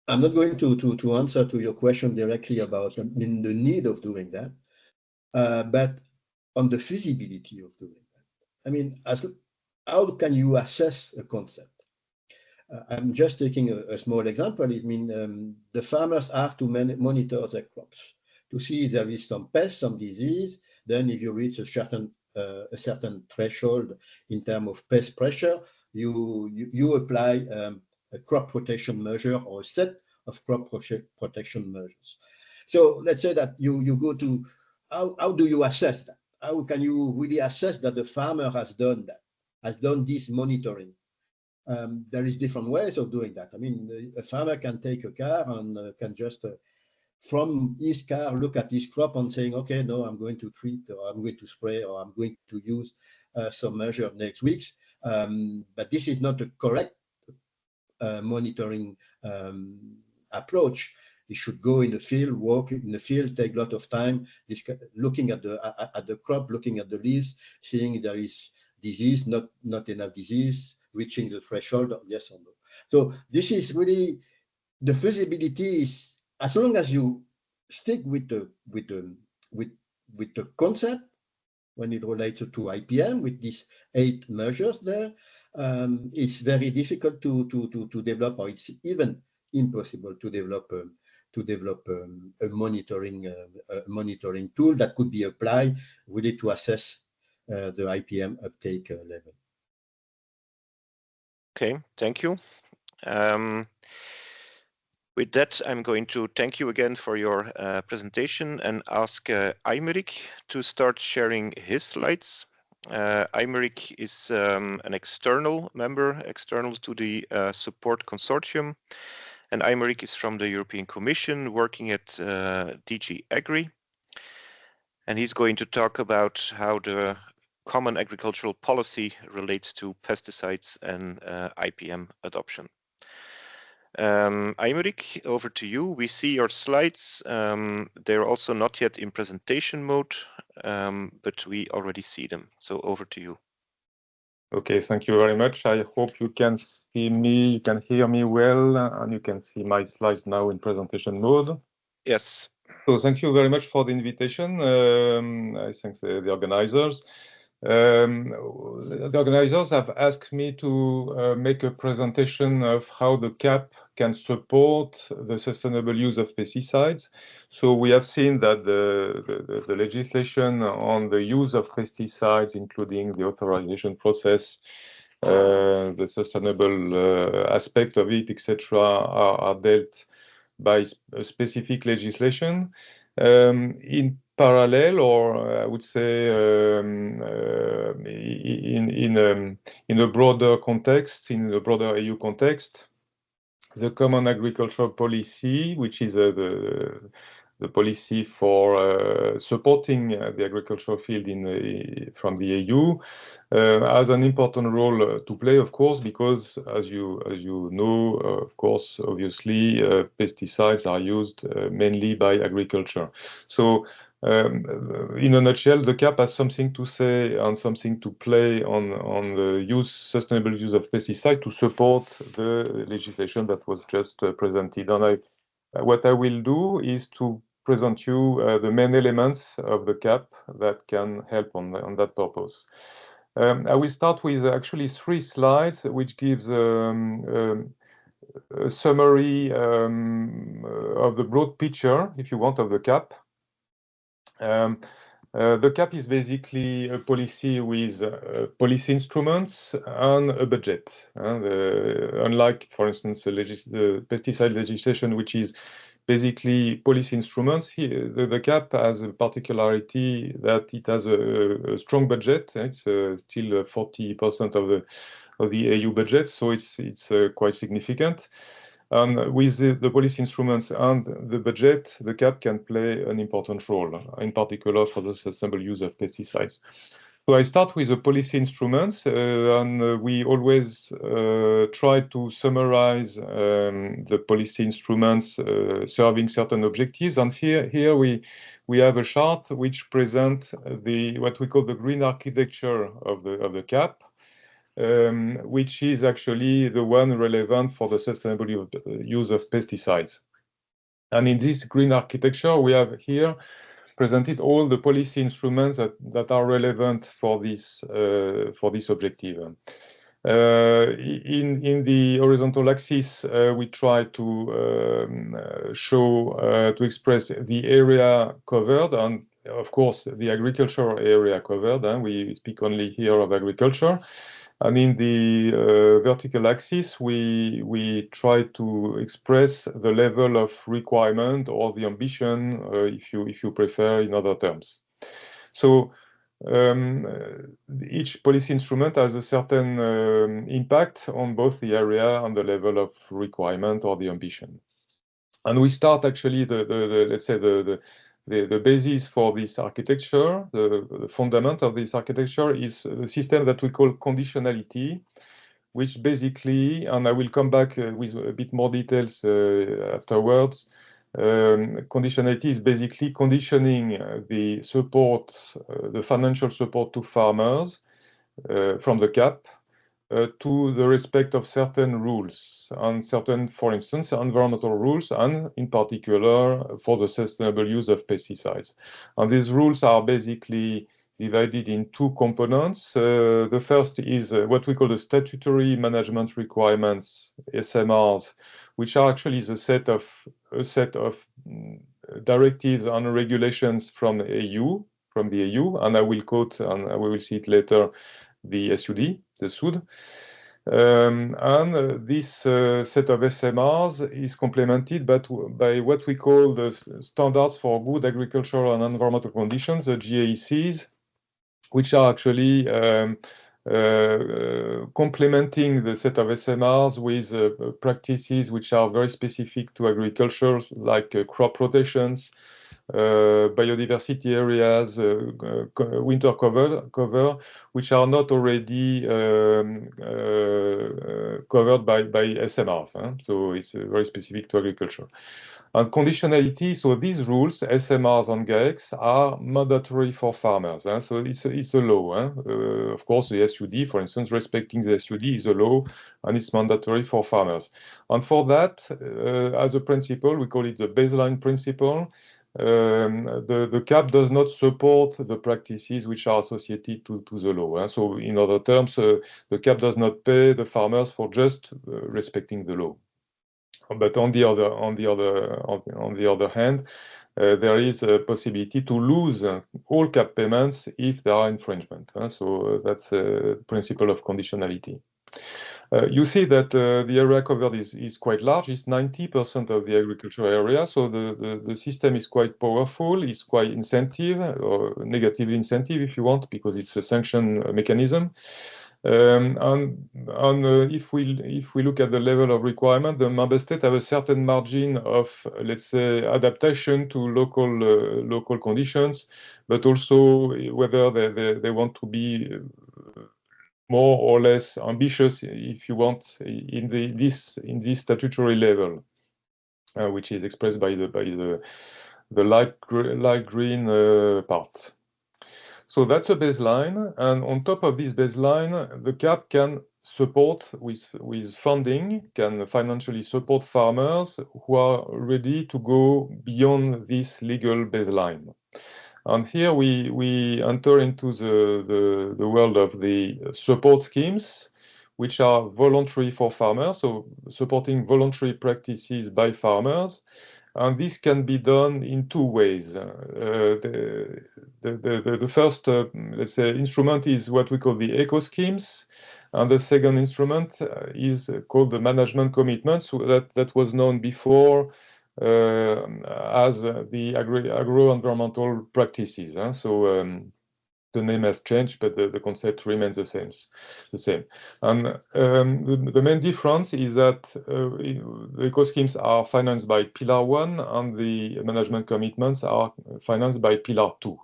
Speaker 5: I'm not going to answer to your question directly about the need of doing that, but on the feasibility of doing that. I mean, how can you assess a concept? I'm just taking a small example. I mean, the farmers have to monitor their crops to see if there is some pest, some disease. Then if you reach a certain threshold in terms of pest pressure, you apply a crop protection measure or a set of crop protection measures. So let's say that you go to, how do you assess that? How can you really assess that the farmer has done that, has done this monitoring? There is different ways of doing that. I mean, a farmer can take a car and can just, from his car, look at his crop and saying, okay, no, I'm going to treat, or I'm going to spray, or I'm going to use some measure next week. But this is not a correct monitoring approach. You should go in the field, walk in the field, take a lot of time, looking at the crop, looking at the leaves, seeing if there is disease, not enough disease, reaching the threshold, yes or no. So this is really, the feasibility is, as long as you stick with the concept when it relates to IPM with these 8 measures there, it's very difficult to develop, or it's even impossible to develop a monitoring tool that could be applied really to assess the IPM uptake level.
Speaker 1: Okay, thank you. With that, I'm going to thank you again for your presentation and ask Aymeric to start sharing his slides. Aymeric is an external member, external to the support consortium. And Aymeric is from the European Commission working at DG Agri. And he's going to talk about how the common agricultural policy relates to pesticides and IPM adoption. Aymeric, over to you. We see your slides. They're also not yet in presentation mode, but we already see them. So over to you.
Speaker 6: Okay, thank you very much. I hope you can see me, you can hear me well, and you can see my slides now in presentation mode.
Speaker 1: Yes.
Speaker 6: So thank you very much for the invitation. I thank the organizers. The organizers have asked me to make a presentation of how the CAP can support the sustainable use of pesticides. So we have seen that the legislation on the use of pesticides, including the authorization process, the sustainable aspect of it, etc., are dealt by a specific legislation. In parallel, or I would say in a broader context, in a broader EU context, the Common Agricultural Policy, which is the policy for supporting the agricultural field from the EU, has an important role to play, of course, because as you know, of course, obviously, pesticides are used mainly by agriculture. So in a nutshell, the CAP has something to say and something to play on the sustainable use of pesticide to support the legislation that was just presented. And what I will do is to present you the main elements of the CAP that can help on that purpose. I will start with actually 3 slides, which gives a summary of the broad picture, if you want, of the CAP. The CAP is basically a policy with policy instruments and a budget. Unlike, for instance, the pesticide legislation, which is basically policy instruments, here, the CAP has a particularity that it has a strong budget. It's still 40% of the EU budget, so it's quite significant. And with the policy instruments and the budget, the CAP can play an important role, in particular for the sustainable use of pesticides. So I start with the policy instruments, and we always try to summarize the policy instruments serving certain objectives. And here we have a chart which presents what we call the green architecture of the CAP. Which is actually the one relevant for the sustainable use of pesticides. And in this green architecture, we have here presented all the policy instruments that are relevant for this objective. In the horizontal axis, we try to show, to express the area covered, and of course the agricultural area covered, and we speak only here of agriculture. And in the vertical axis, we try to express the level of requirement or the ambition, if you prefer, in other terms. So each policy instrument has a certain impact on both the area and the level of requirement or the ambition. And we start actually let's say the basis for this architecture, the fundament of this architecture is the system that we call conditionality, which basically, and I will come back with a bit more details afterwards, conditionality is basically conditioning the support, the financial support to farmers from the CAP to the respect of certain rules and certain, for instance, environmental rules, and in particular for the sustainable use of pesticides. And these rules are basically divided in two components. The first is what we call the statutory management requirements, SMRs, which are actually a set of directives and regulations from the EU, and I will quote, and we will see it later, the SUD, the SUD. And this set of SMRs is complemented by what we call the standards for good agricultural and environmental conditions, the GAECs, which are actually complementing the set of SMRs with practices which are very specific to agriculture, like crop rotations, biodiversity areas, winter cover, which are not already covered by SMRs. So it's very specific to agriculture. And conditionality, so these rules, SMRs and GAECs, are mandatory for farmers. So it's a law. Of course, the SUD, for instance, respecting the SUD is a law, and it's mandatory for farmers. And for that, as a principle, we call it the baseline principle. The CAP does not support the practices which are associated to the law. So in other terms, the CAP does not pay the farmers for just respecting the law. But on the other hand, there is a possibility to lose all CAP payments if there are infringement. So that's a principle of conditionality. You see that the area covered is quite large. It's 90% of the agricultural area. So the system is quite powerful. It's quite incentive, or negative incentive if you want, because it's a sanction mechanism. If we look at the level of requirement, the member states have a certain margin of, let's say, adaptation to local conditions, but also whether they want to be more or less ambitious, if you want, in this statutory level, which is expressed by the light green part. So that's a baseline, and on top of this baseline, the CAP can support with funding, can financially support farmers who are ready to go beyond this legal baseline. And here we enter into the world of the support schemes, which are voluntary for farmers, so supporting voluntary practices by farmers. And this can be done in two ways. The first, let's say, instrument is what we call the eco schemes, and the second instrument is called the management commitment. So that was known before as the agro-environmental practices. So The name has changed, but the concept remains the same. And the main difference is that the eco-schemes are financed by Pillar 1 and the management commitments are financed by Pillar 2.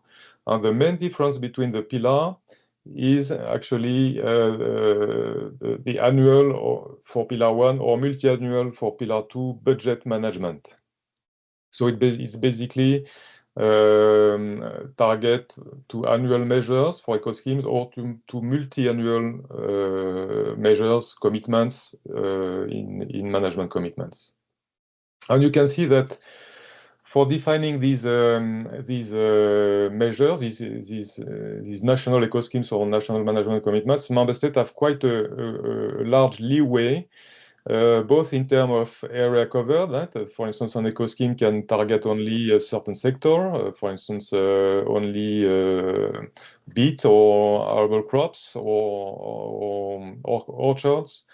Speaker 6: And the main difference between the pillar is actually the annual for Pillar 1 or multi-annual for Pillar 2 budget management. So it's basically target to annual measures for eco-schemes or to multi-annual measures, commitments in management commitments. And you can see that for defining these measures, these national eco-schemes or national management commitments, member states have quite a large leeway, both in terms of area covered. For instance, an eco-scheme can target only a certain sector, for instance, only beet or arable crops or orchards.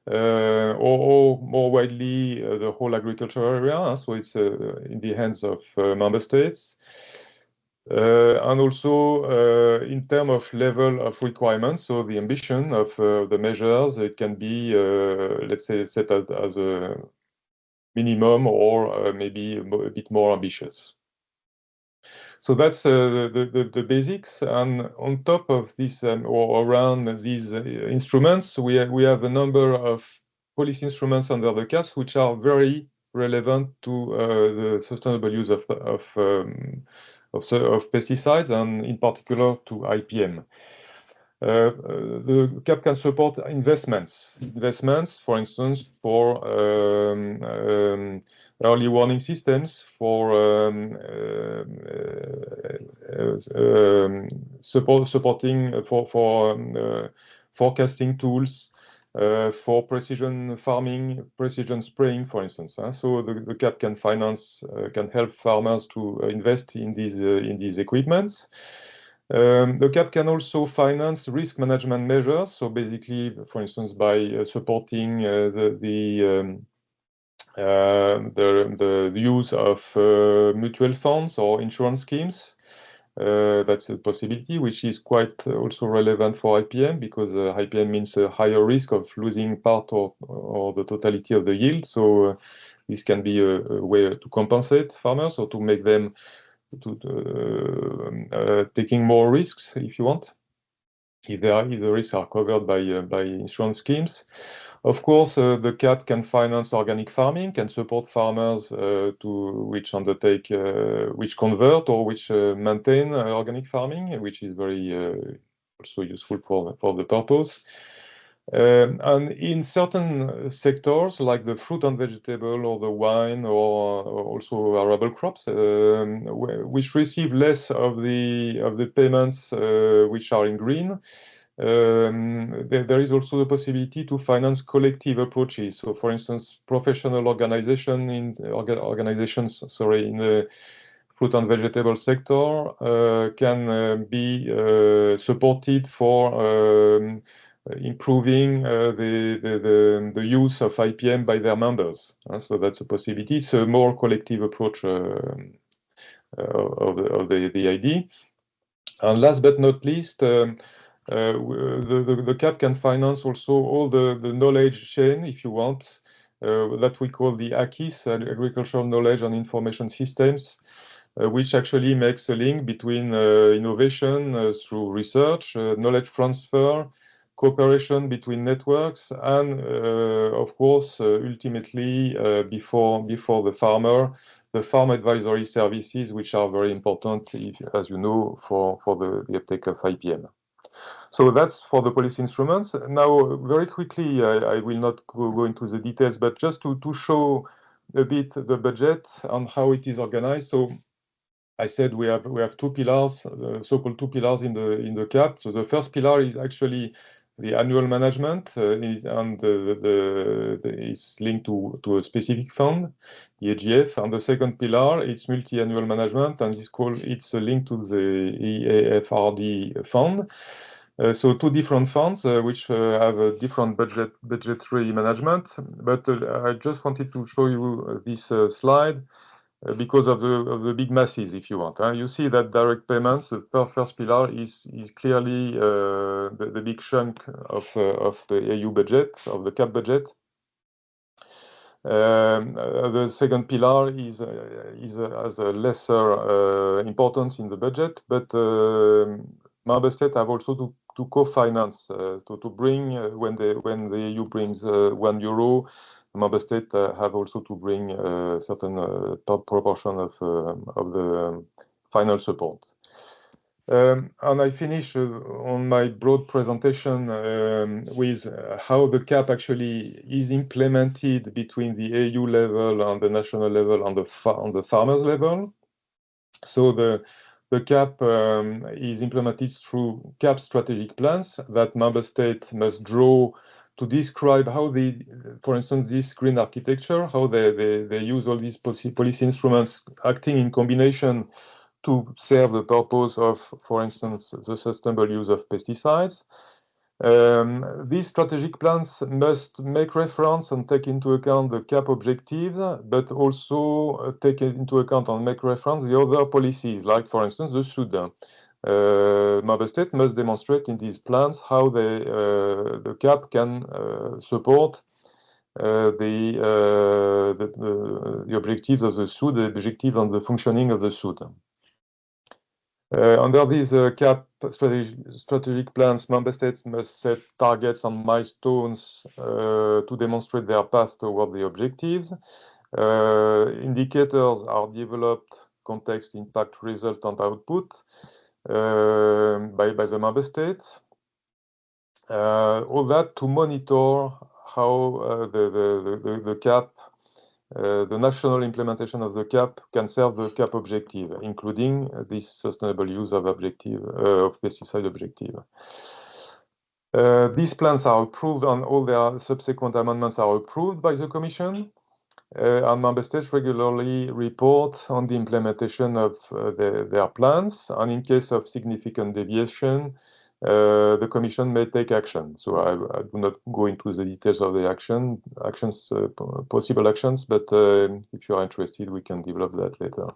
Speaker 6: Or more widely the whole agricultural area, so it's in the hands of member states. And also in terms of level of requirements, so the ambition of the measures, it can be, let's say, set as a minimum or maybe a bit more ambitious. So that's the basics, and on top of this or around these instruments, we have a number of policy instruments under the CAPs which are very relevant to the sustainable use of pesticides, and in particular to IPM. The CAP can support investments, for instance, for early warning systems, for supporting for forecasting tools, for precision farming, precision spraying, for instance. So the CAP can finance, can help farmers to invest in these equipments. The CAP can also finance risk management measures. So basically, for instance, by supporting the use of mutual funds or insurance schemes. That's a possibility, which is quite also relevant for IPM, because IPM means a higher risk of losing part or the totality of the yield. So this can be a way to compensate farmers or to make them taking more risks, if you want, if the risks are covered by insurance schemes. Of course, the CAP can finance organic farming, can support farmers which undertake, which convert or which maintain organic farming, which is very also useful for the purpose. And in certain sectors, like the fruit and vegetable or the wine or also arable crops, which receive less of the payments which are in green, there is also the possibility to finance collective approaches. So, for instance, professional organizations in the fruit and vegetable sector can be supported for improving the use of IPM by their members. So that's a possibility. It's a more collective approach of the idea. And last but not least, the CAP can finance also all the knowledge chain, if you want, that we call the AKIS, Agricultural Knowledge and Information Systems, which actually makes a link between innovation through research, knowledge transfer, cooperation between networks, and of course, ultimately, before the farmer, the farm advisory services, which are very important, as you know, for the uptake of IPM. So that's for the policy instruments. Now, very quickly, I will not go into the details, but just to show a bit the budget and how it is organized. So I said we have two pillars, so-called two pillars in the CAP. So the first pillar is actually the annual management, and it's linked to a specific fund, the AGF. And the second pillar, it's multi-annual management, and it's linked to the EAFRD fund. So two different funds which have a different budgetary management. But I just wanted to show you this slide because of the big masses, if you want. You see that direct payments, the first pillar is clearly the big chunk of the EU budget, of the CAP budget. The second pillar has a lesser importance in the budget, but member states have also to co-finance, to bring when the EU brings €1. Member states have also to bring a certain proportion of the final support. And I finish on my broad presentation with how the CAP actually is implemented between the EU level and the national level on the farmers level. So the CAP is implemented through CAP strategic plans that member states must draw to describe how for instance, this green architecture, how they use all these policy instruments acting in combination to serve the purpose of, for instance, the sustainable use of pesticides. These strategic plans must make reference and take into account the CAP objectives, but also take into account and make reference the other policies, like, for instance, the SUD. Member states must demonstrate in these plans how the CAP can support the objectives of the SUD, the objectives and the functioning of the SUD. Under these CAP strategic plans, member states must set targets and milestones to demonstrate their path toward the objectives. Indicators are developed, context, impact, result, and output by the member states. All that to monitor how the CAP, the national implementation of the CAP can serve the CAP objective, including this sustainable use of pesticide objective. These plans are approved and all their subsequent amendments are approved by the Commission. And member states regularly report on the implementation of their plans, and in case of significant deviation, the Commission may take action. So I do not go into the details of the possible actions, but if you are interested, we can develop that later.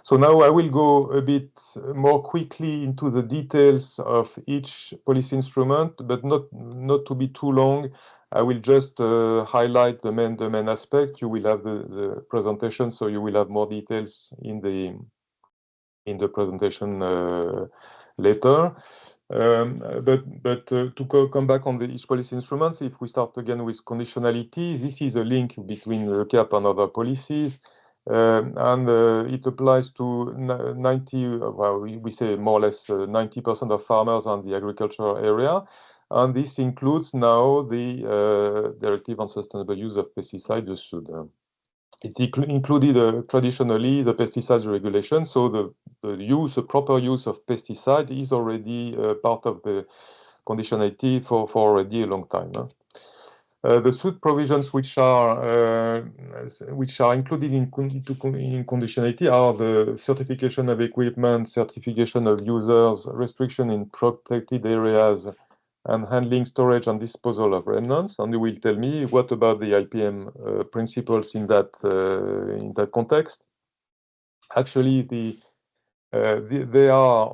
Speaker 6: So now I will go a bit more quickly into the details of each policy instrument, but not to be too long. I will just highlight the main aspect. You will have the presentation, so you will have more details in the presentation later. But to come back on each policy instruments, if we start again with conditionality, this is a link between the CAP and other policies. And it applies to 90, well, we say more or less 90% of farmers on the agricultural area. And this includes now the Directive on Sustainable Use of Pesticides, the SUD. It included traditionally the pesticides regulation, so the proper use of pesticide is already part of the conditionality for already a long time. The SUD provisions which are included in conditionality are the certification of equipment, certification of users, restriction in protected areas, and handling, storage, and disposal of remnants. And you will tell me what about the IPM principles in that context. Actually, they are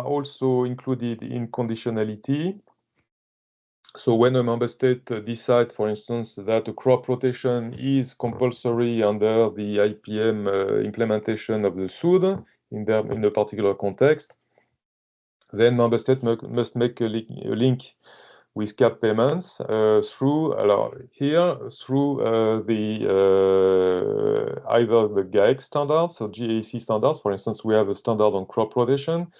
Speaker 6: also included in conditionality. So when a member state decides, for instance, that a crop rotation is compulsory under the IPM implementation of the SUD in a particular context, then member state must make a link with CAP payments through either the GAEC standards or GAC standards. For instance, we have a standard on crop rotation.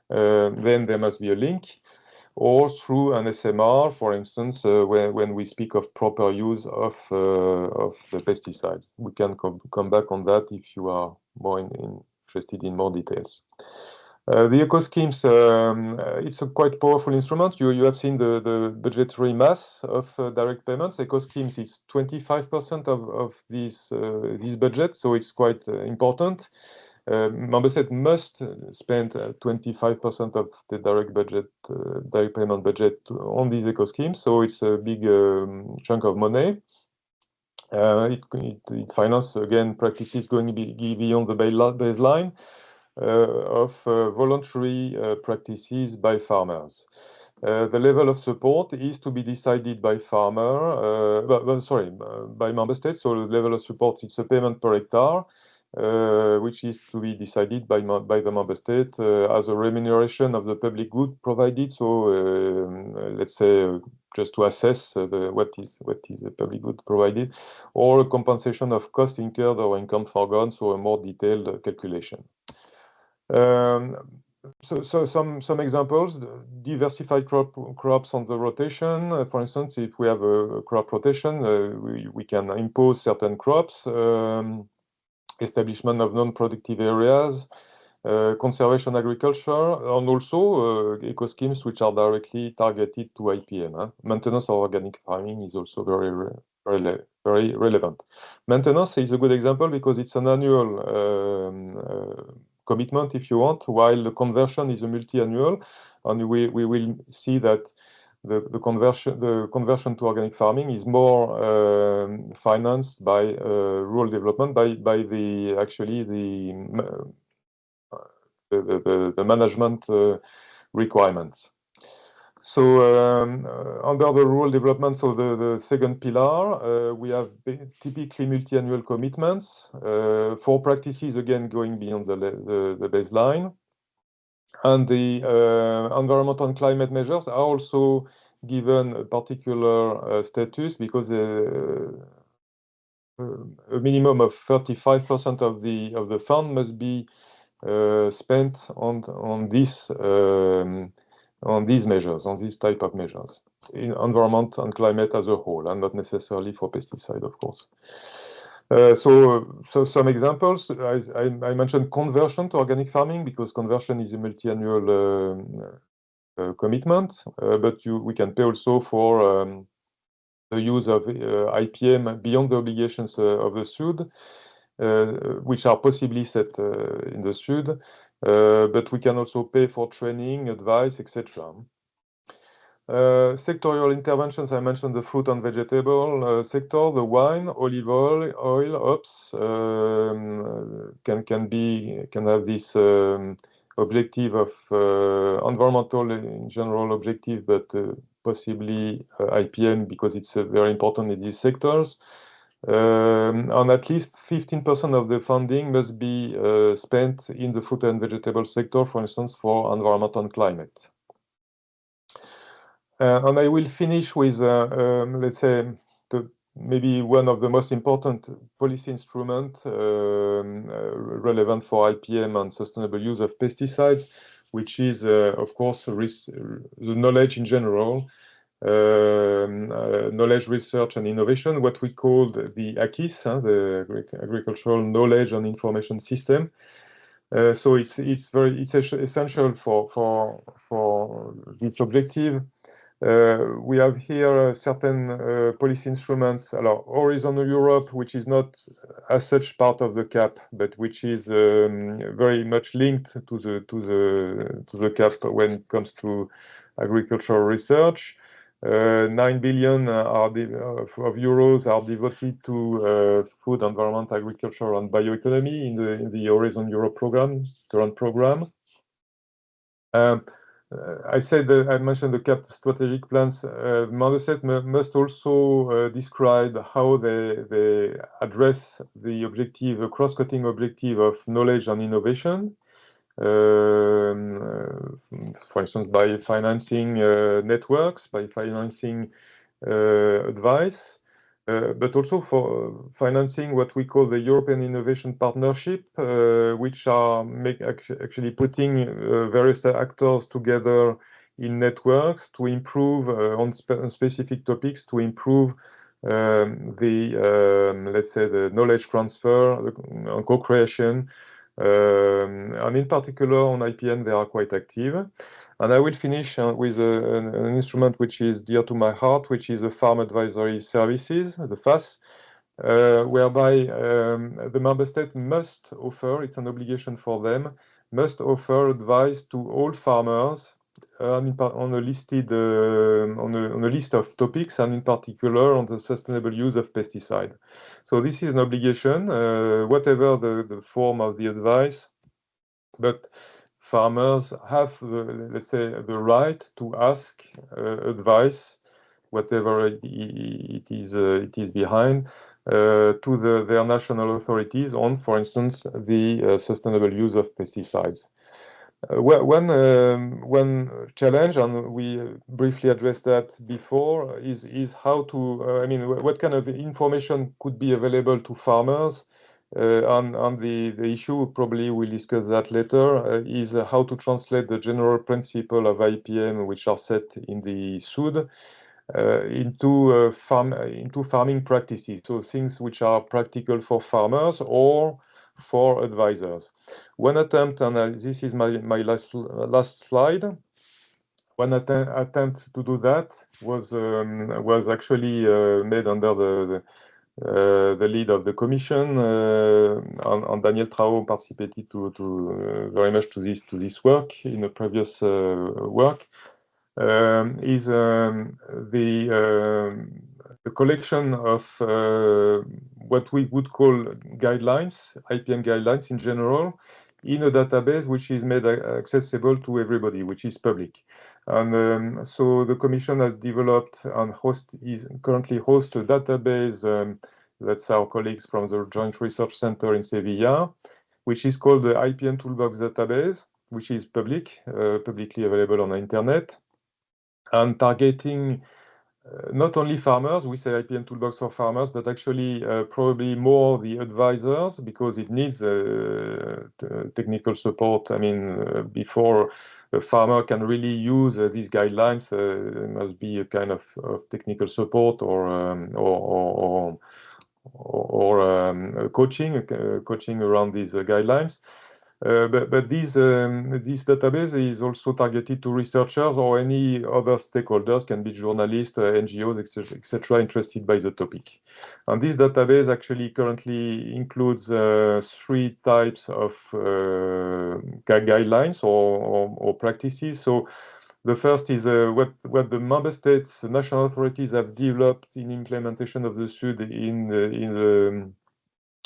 Speaker 6: Then there must be a link, or through an SMR, for instance, when we speak of proper use of the pesticides. We can come back on that if you are more interested in more details. The eco schemes, it's a quite powerful instrument. You have seen the budgetary mass of direct payments. Eco schemes, it's 25% of this budget, so it's quite important. Member states must spend 25% of the direct payment budget on these eco schemes, so it's a big chunk of money. It finances, again, practices going beyond the baseline of voluntary practices by farmers. The level of support is to be decided by by member states. So the level of support, it's a payment per hectare, which is to be decided by the member state as a remuneration of the public good provided. So let's say just to assess what is the public good provided, or a compensation of cost incurred or income forgone. So a more detailed calculation. So some examples: diversified crops on the rotation. For instance, if we have a crop rotation, we can impose certain crops, establishment of non-productive areas, conservation agriculture, and also eco schemes which are directly targeted to IPM. Maintenance of organic farming is also very relevant. Maintenance is a good example because it's an annual commitment, if you want, while the conversion is a multi-annual, and we will see that the conversion to organic farming is more financed by rural development, by the management requirements. So under the rural development, so the second pillar, we have typically multi-annual commitments for practices, again, going beyond the baseline. And the environmental and climate measures are also given a particular status because a minimum of 35% of the fund must be spent on these measures, on this type of measures, in environment and climate as a whole, and not necessarily for pesticide, of course. So some examples, I mentioned conversion to organic farming because conversion is a multi-annual commitment, but we can pay also for the use of IPM beyond the obligations of the SUD, which are possibly set in the SUD, but we can also pay for training, advice, etc. Sectorial interventions, I mentioned the fruit and vegetable sector, the wine, olive oil, hops can have this objective of environmental in general objective, but possibly IPM because it's very important in these sectors. And at least 15% of the funding must be spent in the fruit and vegetable sector, for instance, for environment and climate. And I will finish with, let's say, maybe one of the most important policy instruments relevant for IPM and sustainable use of pesticides, which is, of course, the knowledge in general, knowledge, research, and innovation, what we call the AKIS, the Agricultural Knowledge and Information System. So it's essential for this objective. We have here certain policy instruments. Horizontal Europe, which is not as such part of the CAP, but which is very much linked to the CAP when it comes to agricultural research. 9 billion of euros are devoted to food, environment, agriculture, and bioeconomy in the Horizon Europe program, current program. I mentioned the CAP strategic plans. Member states must also describe how they address the objective, a cross-cutting objective of knowledge and innovation. For instance, by financing networks, by financing advice, but also for financing what we call the European Innovation Partnership, which are actually putting various actors together in networks to improve on specific topics, to improve let's say, the knowledge transfer, the co-creation, and in particular on IPM, they are quite active. And I will finish with an instrument which is dear to my heart, which is the Farm Advisory Services, the FAS, whereby the member state must offer, it's an obligation for them, must offer advice to all farmers on a listed on a list of topics, and in particular on the sustainable use of pesticide. So this is an obligation, whatever the form of the advice, but farmers have, let's say, the right to ask advice, whatever it is behind, to their national authorities on, for instance, the sustainable use of pesticides. One challenge, and we briefly addressed that before, is how to, I mean, what kind of information could be available to farmers on the issue. Probably we'll discuss that later, is how to translate the general principle of IPM, which are set in the SUD, into farming practices, so things which are practical for farmers or for advisors. One attempt, and this is my last slide. One attempt to do that was actually made under the lead of the Commission, and Daniel Trao participated to very much to this work in a previous work. Is the collection of what we would call guidelines, IPM guidelines in general, in a database which is made accessible to everybody, which is public. And so the Commission has developed and currently hosts a database, that's our colleagues from the Joint Research Center in Sevilla, which is called the IPM Toolbox Database, which is publicly available on the internet, and targeting not only farmers. We say IPM Toolbox for farmers, but actually probably more the advisors, because it needs technical support. I mean, before a farmer can really use these guidelines, there must be a kind of technical support or coaching around these guidelines. But this database is also targeted to researchers or any other stakeholders, can be journalists, NGOs, etc., interested by the topic. And this database actually currently includes 3 types of guidelines or practices. So the first is what the member states, national authorities have developed in implementation of the SUD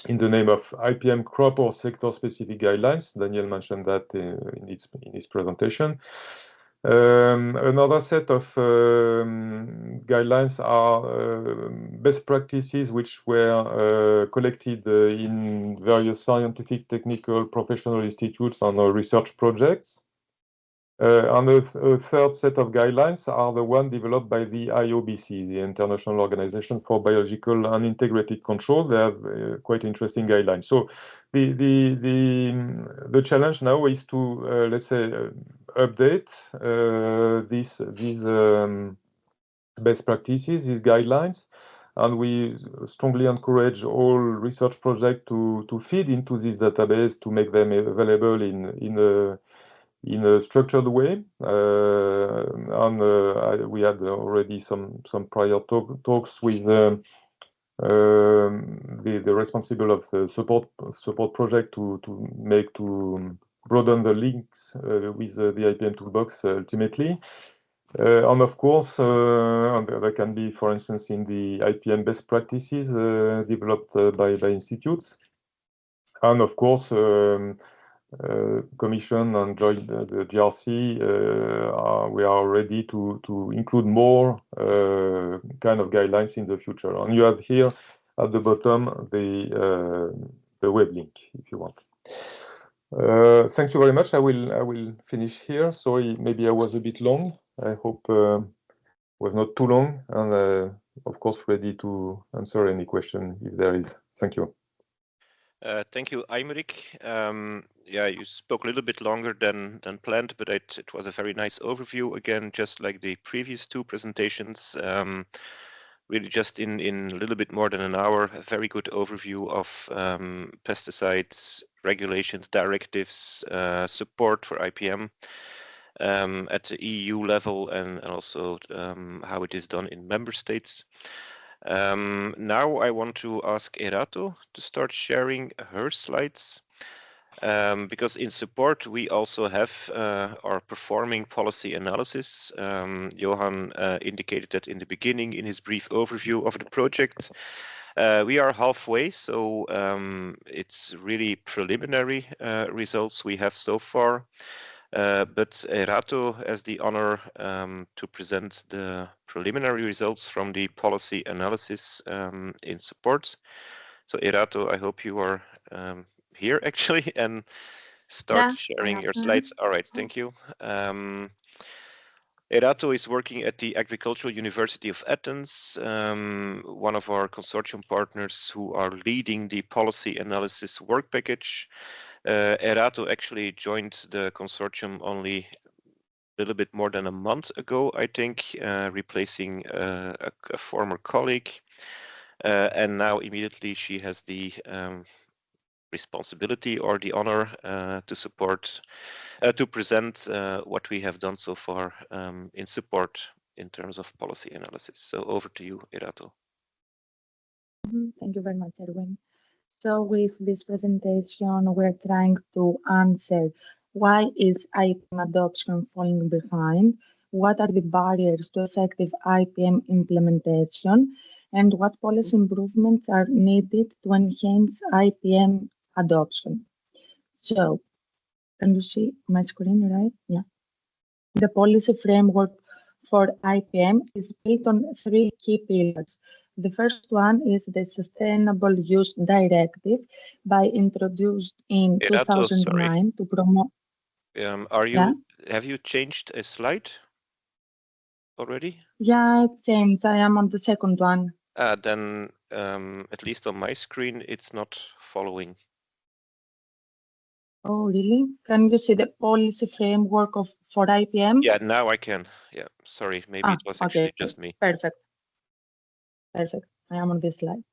Speaker 6: in the name of IPM crop or sector-specific guidelines. Daniel mentioned that in his presentation. Another set of guidelines are best practices which were collected in various scientific, technical, professional institutes and research projects. And a third set of guidelines are the one developed by the IOBC, the International Organization for Biological and Integrated Control. They have quite interesting guidelines. So the challenge now is to let's say update these best practices, these guidelines, and we strongly encourage all research projects to feed into this database to make them available in a structured way. We had already some prior talks with the responsible of the support project to broaden the links with the IPM toolbox ultimately. And of course, there can be, for instance, in the IPM best practices developed by institutes, and of course. Commission and join the GRC, we are ready to include more kind of guidelines in the future. And you have here at the bottom the web link if you want. Thank you very much. I will finish here. Sorry, maybe I was a bit long. I hope was not too long, and of course ready to answer any question if there is. Thank you.
Speaker 1: Thank you, Aymeric. Yeah, you spoke a little bit longer than planned, but it was a very nice overview. Again, just like the previous 2 presentations, really just in a little bit more than an hour, a very good overview of pesticides, regulations, directives, support for IPM at the EU level, and also how it is done in member states. Now I want to ask Erato to start sharing her slides. Because in support, we also have our performing policy analysis. Johan indicated that in the beginning in his brief overview of the project. We are halfway, so it's really preliminary results we have so far. But Erato has the honor to present the preliminary results from the policy analysis in support. So Erato, I hope you are here actually and start sharing your slides. All right, thank you. Erato is working at the Agricultural University of Athens, one of our consortium partners who are leading the policy analysis work package. Erato actually joined the consortium only a little bit more than a month ago, I think, replacing a former colleague. And now immediately she has the responsibility or the honor to support, to present what we have done so far in support in terms of policy analysis. So over to you, Erato.
Speaker 7: Thank you very much, Erwin. So with this presentation, we're trying to answer why is IPM adoption falling behind, what are the barriers to effective IPM implementation, and what policy improvements are needed to enhance IPM adoption. So, can you see my screen, right? Yeah. The policy framework for IPM is built on 3 key pillars. The first one is the Sustainable Use Directive, introduced in
Speaker 1: Erato,
Speaker 7: 2009 to promote.
Speaker 1: Have you changed a slide already?
Speaker 7: Yeah, it changed. I am on the second one.
Speaker 1: Then at least on my screen, it's not following.
Speaker 7: Oh, really? Can you see the policy framework for IPM?
Speaker 1: Yeah, now I can. Yeah, sorry, maybe it was actually just me.
Speaker 7: Perfect. Perfect. I am on this slide.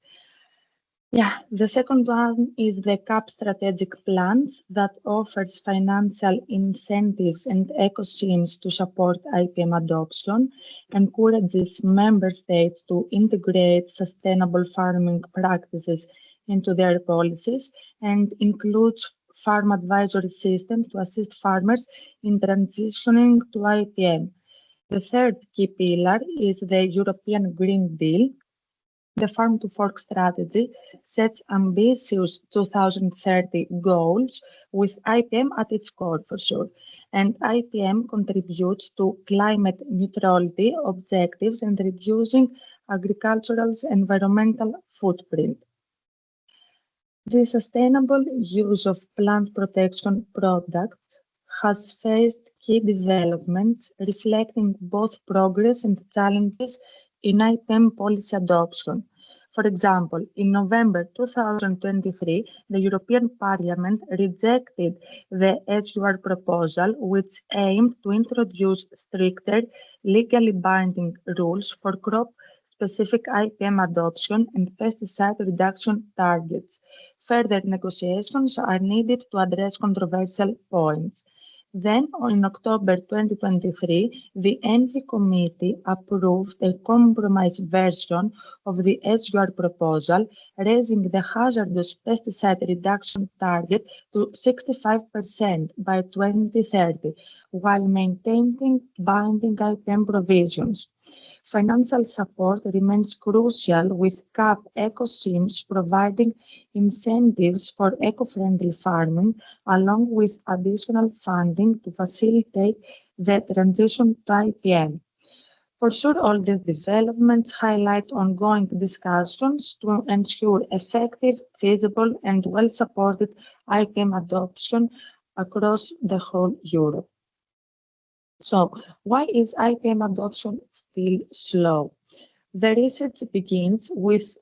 Speaker 7: Yeah, the second one is the CAP strategic plans that offers financial incentives and ecosystems to support IPM adoption, encourages member states to integrate sustainable farming practices into their policies, and includes farm advisory systems to assist farmers in transitioning to IPM. The third key pillar is the European Green Deal. The Farm to Fork strategy sets ambitious 2030 goals with IPM at its core for sure. And IPM contributes to climate neutrality objectives and reducing agricultural's environmental footprint. The sustainable use of plant protection products has faced key developments reflecting both progress and challenges in IPM policy adoption. For example, in November 2023, the European Parliament rejected the SUR proposal, which aimed to introduce stricter, legally binding rules for crop-specific IPM adoption and pesticide reduction targets. Further negotiations are needed to address controversial points. Then, in October 2023, the ENVI Committee approved a compromise version of the SUR proposal, raising the hazardous pesticide reduction target to 65% by 2030, while maintaining binding IPM provisions. Financial support remains crucial, with CAP ecosystems providing incentives for eco-friendly farming, along with additional funding to facilitate the transition to IPM. For sure, all these developments highlight ongoing discussions to ensure effective, feasible, and well-supported IPM adoption across the whole Europe. So, why is IPM adoption still slow? The research begins with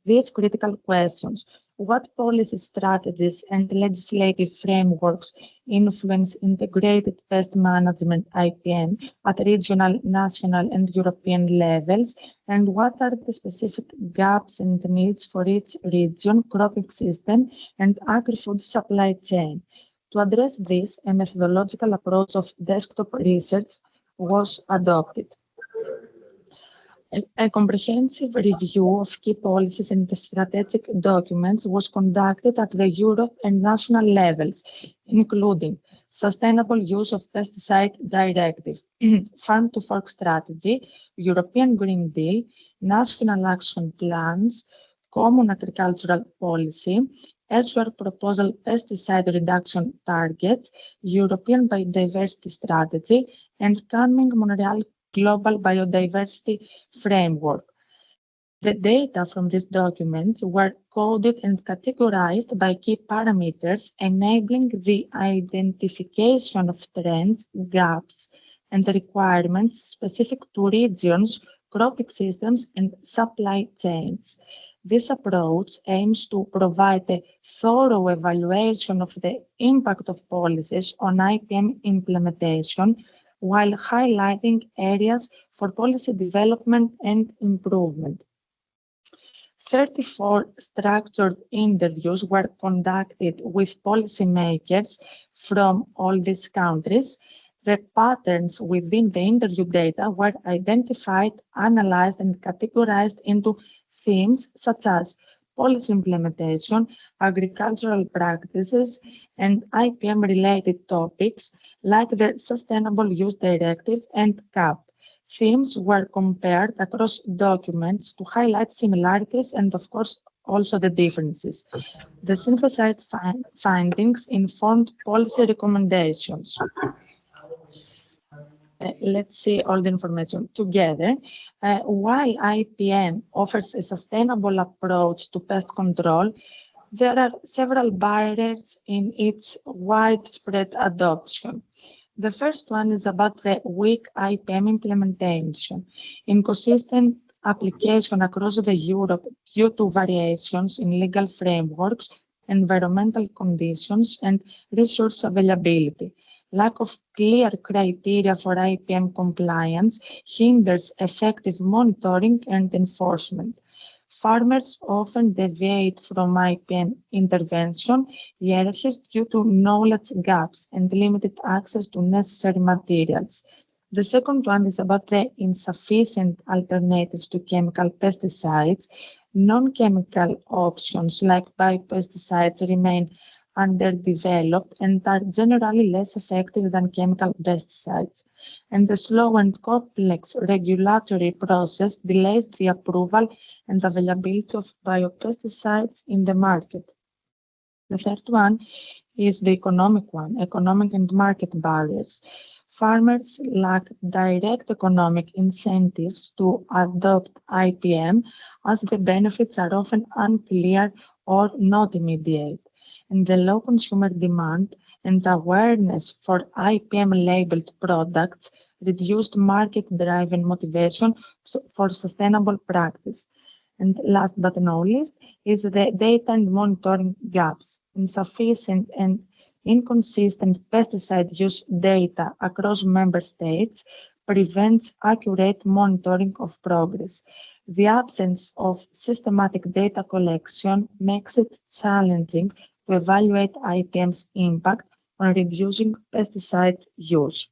Speaker 7: these critical questions. What policy strategies and legislative frameworks influence integrated pest management IPM at regional, national, and European levels? And what are the specific gaps and needs for each region, cropping system, and agri-food supply chain? To address this, a methodological approach of desktop research was adopted. A comprehensive review of key policies and strategic documents was conducted at the Europe and national levels, including Sustainable Use of Pesticide Directive, Farm to Fork Strategy, European Green Deal, National Action Plans, Common Agricultural Policy, SUR Proposal Pesticide Reduction Targets, European Biodiversity Strategy, and coming Montreal Global Biodiversity Framework. The data from these documents were coded and categorized by key parameters, enabling the identification of trends, gaps, and requirements specific to regions, cropping systems, and supply chains. This approach aims to provide a thorough evaluation of the impact of policies on IPM implementation, while highlighting areas for policy development and improvement. 34 structured interviews were conducted with policymakers from all these countries. The patterns within the interview data were identified, analyzed, and categorized into themes such as policy implementation, agricultural practices, and IPM-related topics like the Sustainable Use Directive and CAP. Themes were compared across documents to highlight similarities and, of course, also the differences. The synthesized findings informed policy recommendations. Let's see all the information together. While IPM offers a sustainable approach to pest control, there are several barriers in its widespread adoption. The first one is about the weak IPM implementation. Inconsistent application across the Europe due to variations in legal frameworks, environmental conditions, and resource availability. Lack of clear criteria for IPM compliance hinders effective monitoring and enforcement. Farmers often deviate from IPM intervention hierarchies due to knowledge gaps and limited access to necessary materials. The second one is about the insufficient alternatives to chemical pesticides. Non-chemical options like biopesticides remain underdeveloped and are generally less effective than chemical pesticides. And the slow and complex regulatory process delays the approval and availability of biopesticides in the market. The third one is the economic one, economic and market barriers. Farmers lack direct economic incentives to adopt IPM as the benefits are often unclear or not immediate. And the low consumer demand and awareness for IPM-labeled products reduced market-driven motivation for sustainable practice. And last but not least is the data and monitoring gaps. Insufficient and inconsistent pesticide use data across member states prevents accurate monitoring of progress. The absence of systematic data collection makes it challenging to evaluate IPM's impact on reducing pesticide use.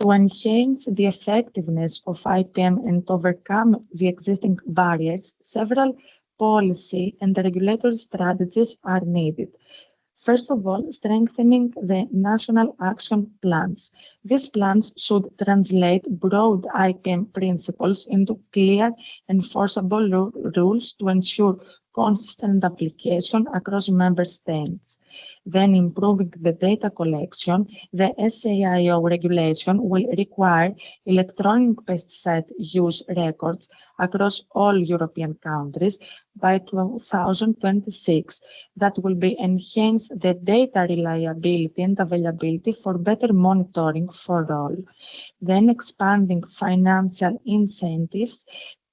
Speaker 7: To enhance the effectiveness of IPM and overcome the existing barriers, several policy and regulatory strategies are needed. First of all, strengthening the national action plans. These plans should translate broad IPM principles into clear, enforceable rules to ensure constant application across member states. Then, improving the data collection, the SAIO regulation will require electronic pesticide use records across all European countries by 2026. That will enhance the data reliability and availability for better monitoring for all. Then, expanding financial incentives.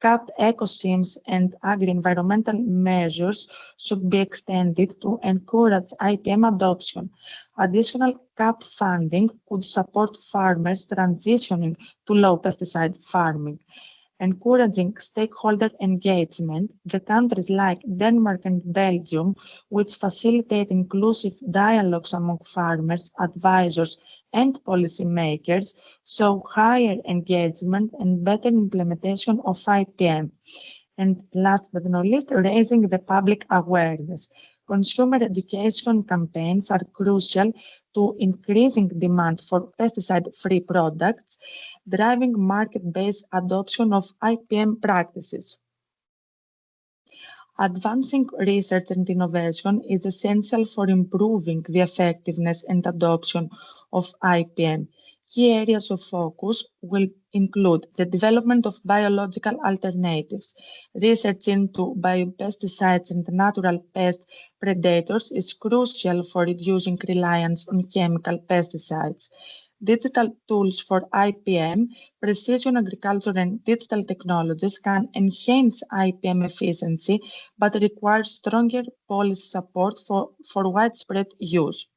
Speaker 7: CAP ecosystems and agri-environmental measures should be extended to encourage IPM adoption. Additional CAP funding could support farmers transitioning to low pesticide farming. Encouraging stakeholder engagement, the countries like Denmark and Belgium, which facilitate inclusive dialogues among farmers, advisors, and policymakers show higher engagement and better implementation of IPM. And last but not least, raising the public awareness. Consumer education campaigns are crucial to increasing demand for pesticide-free products, driving market-based adoption of IPM practices. Advancing research and innovation is essential for improving the effectiveness and adoption of IPM. Key areas of focus will include the development of biological alternatives. Research into biopesticides and natural pest predators is crucial for reducing reliance on chemical pesticides. Digital tools for IPM, precision agriculture and digital technologies can enhance IPM efficiency but require stronger policy support for widespread use.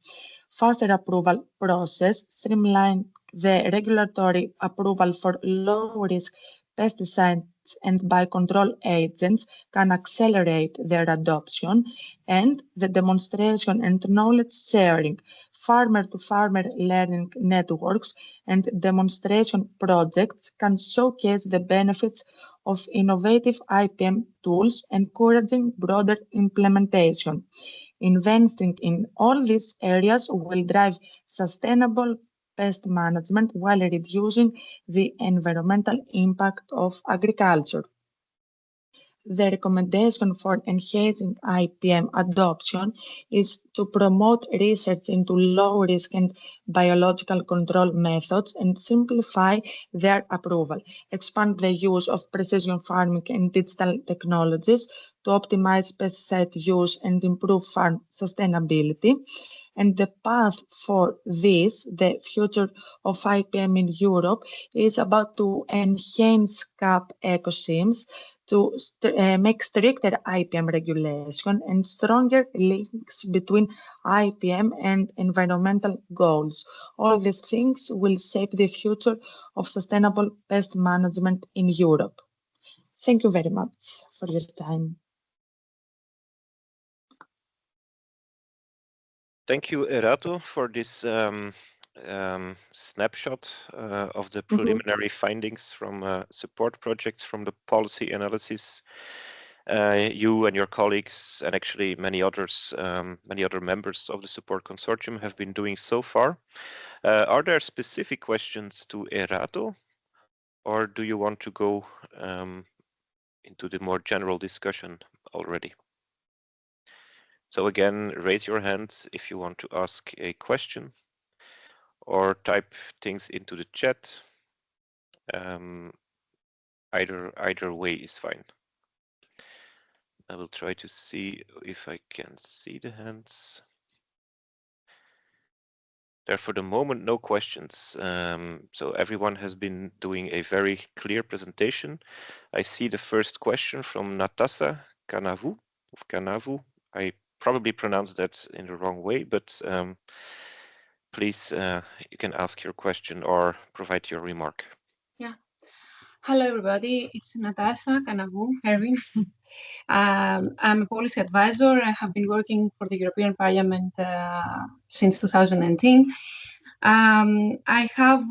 Speaker 7: Faster approval process, streamline the regulatory approval for low-risk pesticides and biocontrol agents can accelerate their adoption, and the demonstration and knowledge sharing, farmer-to-farmer learning networks, and demonstration projects can showcase the benefits of innovative IPM tools, encouraging broader implementation. Investing in all these areas will drive sustainable pest management while reducing the environmental impact of agriculture. The recommendation for enhancing IPM adoption is to promote research into low-risk and biological control methods and simplify their approval, expand the use of precision farming and digital technologies to optimize pesticide use and improve farm sustainability. And the path for this, the future of IPM in Europe, is about to enhance CAP ecosystems, to make stricter IPM regulation and stronger links between IPM and environmental goals. All these things will shape the future of sustainable pest management in Europe. Thank you very much for your time.
Speaker 1: Thank you, Erato, for this snapshot of the preliminary findings from support projects from the policy analysis you and your colleagues, and actually many others, many other members of the support consortium have been doing so far. Are there specific questions to Erato, or do you want to go into the more general discussion already? So again, raise your hand if you want to ask a question, or type things into the chat. Either way is fine. I will try to see if I can see the hands. There for the moment, no questions. So everyone has been doing a very clear presentation. I see the first question from Natasa Kanavu of Kanavu. I probably pronounced that in the wrong way, but please, you can ask your question or provide your remark.
Speaker 8: Yeah. Hello, everybody. It's Natasha Kanavu, Erwin. I'm a policy advisor. I have been working for the European Parliament since 2019. I have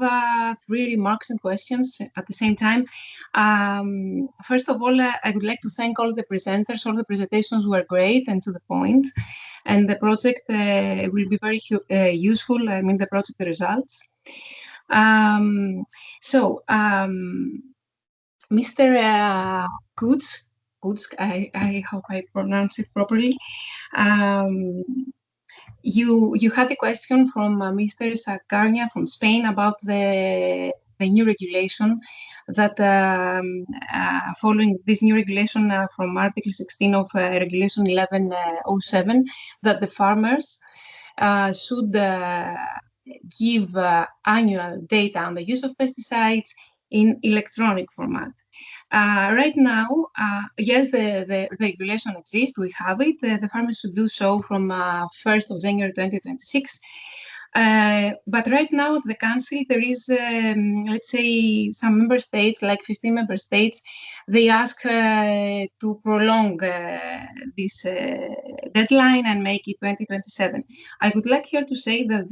Speaker 8: 3 remarks and questions at the same time. First of all, I would like to thank all the presenters. All the presentations were great and to the point. And the project will be very useful, I mean, the project results. Mr. Kutz, I hope I pronounce it properly. You had a question from Mr. Sakarnia from Spain about the new regulation that following this new regulation from Article 16 of Regulation 1107, that the farmers should give annual data on the use of pesticides in electronic format. Right now, yes, the regulation exists, we have it. The farmers should do so from 1st of January 2026. But right now at the Council, there is, let's say, some member states, like 15 member states, they ask to prolong this deadline and make it 2027. I would like here to say that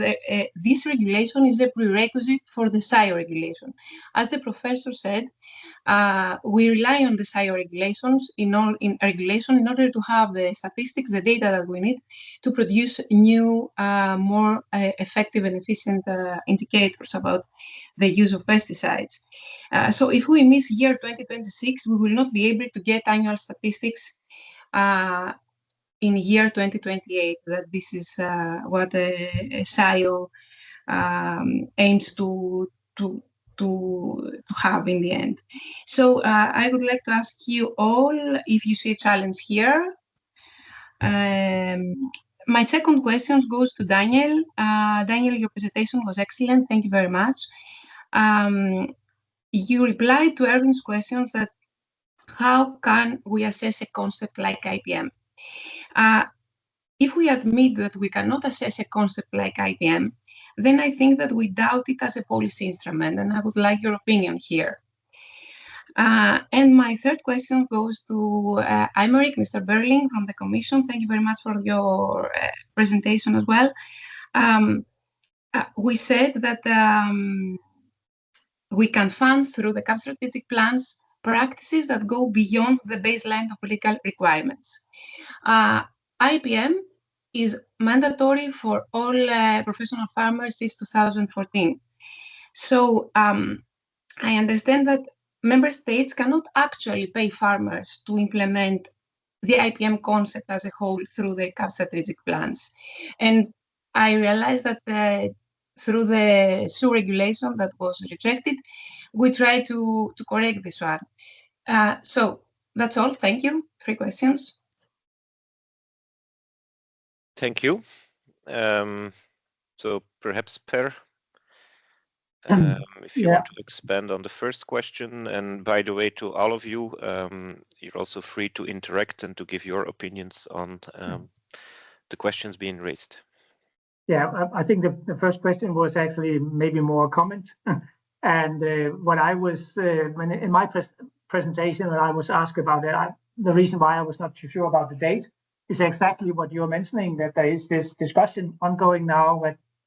Speaker 8: this regulation is a prerequisite for the SIO regulation. As the professor said, we rely on the SIO regulations in order to have the statistics, the data that we need to produce new, more effective and efficient indicators about the use of pesticides. So if we miss year 2026, we will not be able to get annual statistics in year 2028. That this is what SIO aims to have in the end. So I would like to ask you all if you see a challenge here. My second question goes to Daniel. Daniel, your presentation was excellent. Thank you very much. You replied to Erwin's questions that how can we assess a concept like IPM? If we admit that we cannot assess a concept like IPM, then I think that we doubt it as a policy instrument, and I would like your opinion here. And my third question goes to Aymeric, Mr. Berling from the Commission. Thank you very much for your presentation as well. We said that we can fund through the CAP strategic plans practices that go beyond the baseline of legal requirements. IPM is mandatory for all professional farmers since 2014. So I understand that member states cannot actually pay farmers to implement the IPM concept as a whole through the CAP strategic plans. And I realized that through the SU regulation that was rejected, we try to correct this one. So that's all. Thank you. 3 questions.
Speaker 1: Thank you. So perhaps Per, if you want to expand on the first question, and by the way, to all of you, you're also free to interact and to give your opinions on the questions being raised.
Speaker 3: Yeah, I think the first question was actually maybe more a comment. And what I was, when in my presentation, when I was asked about it, the reason why I was not too sure about the date is exactly what you're mentioning, that there is this discussion ongoing now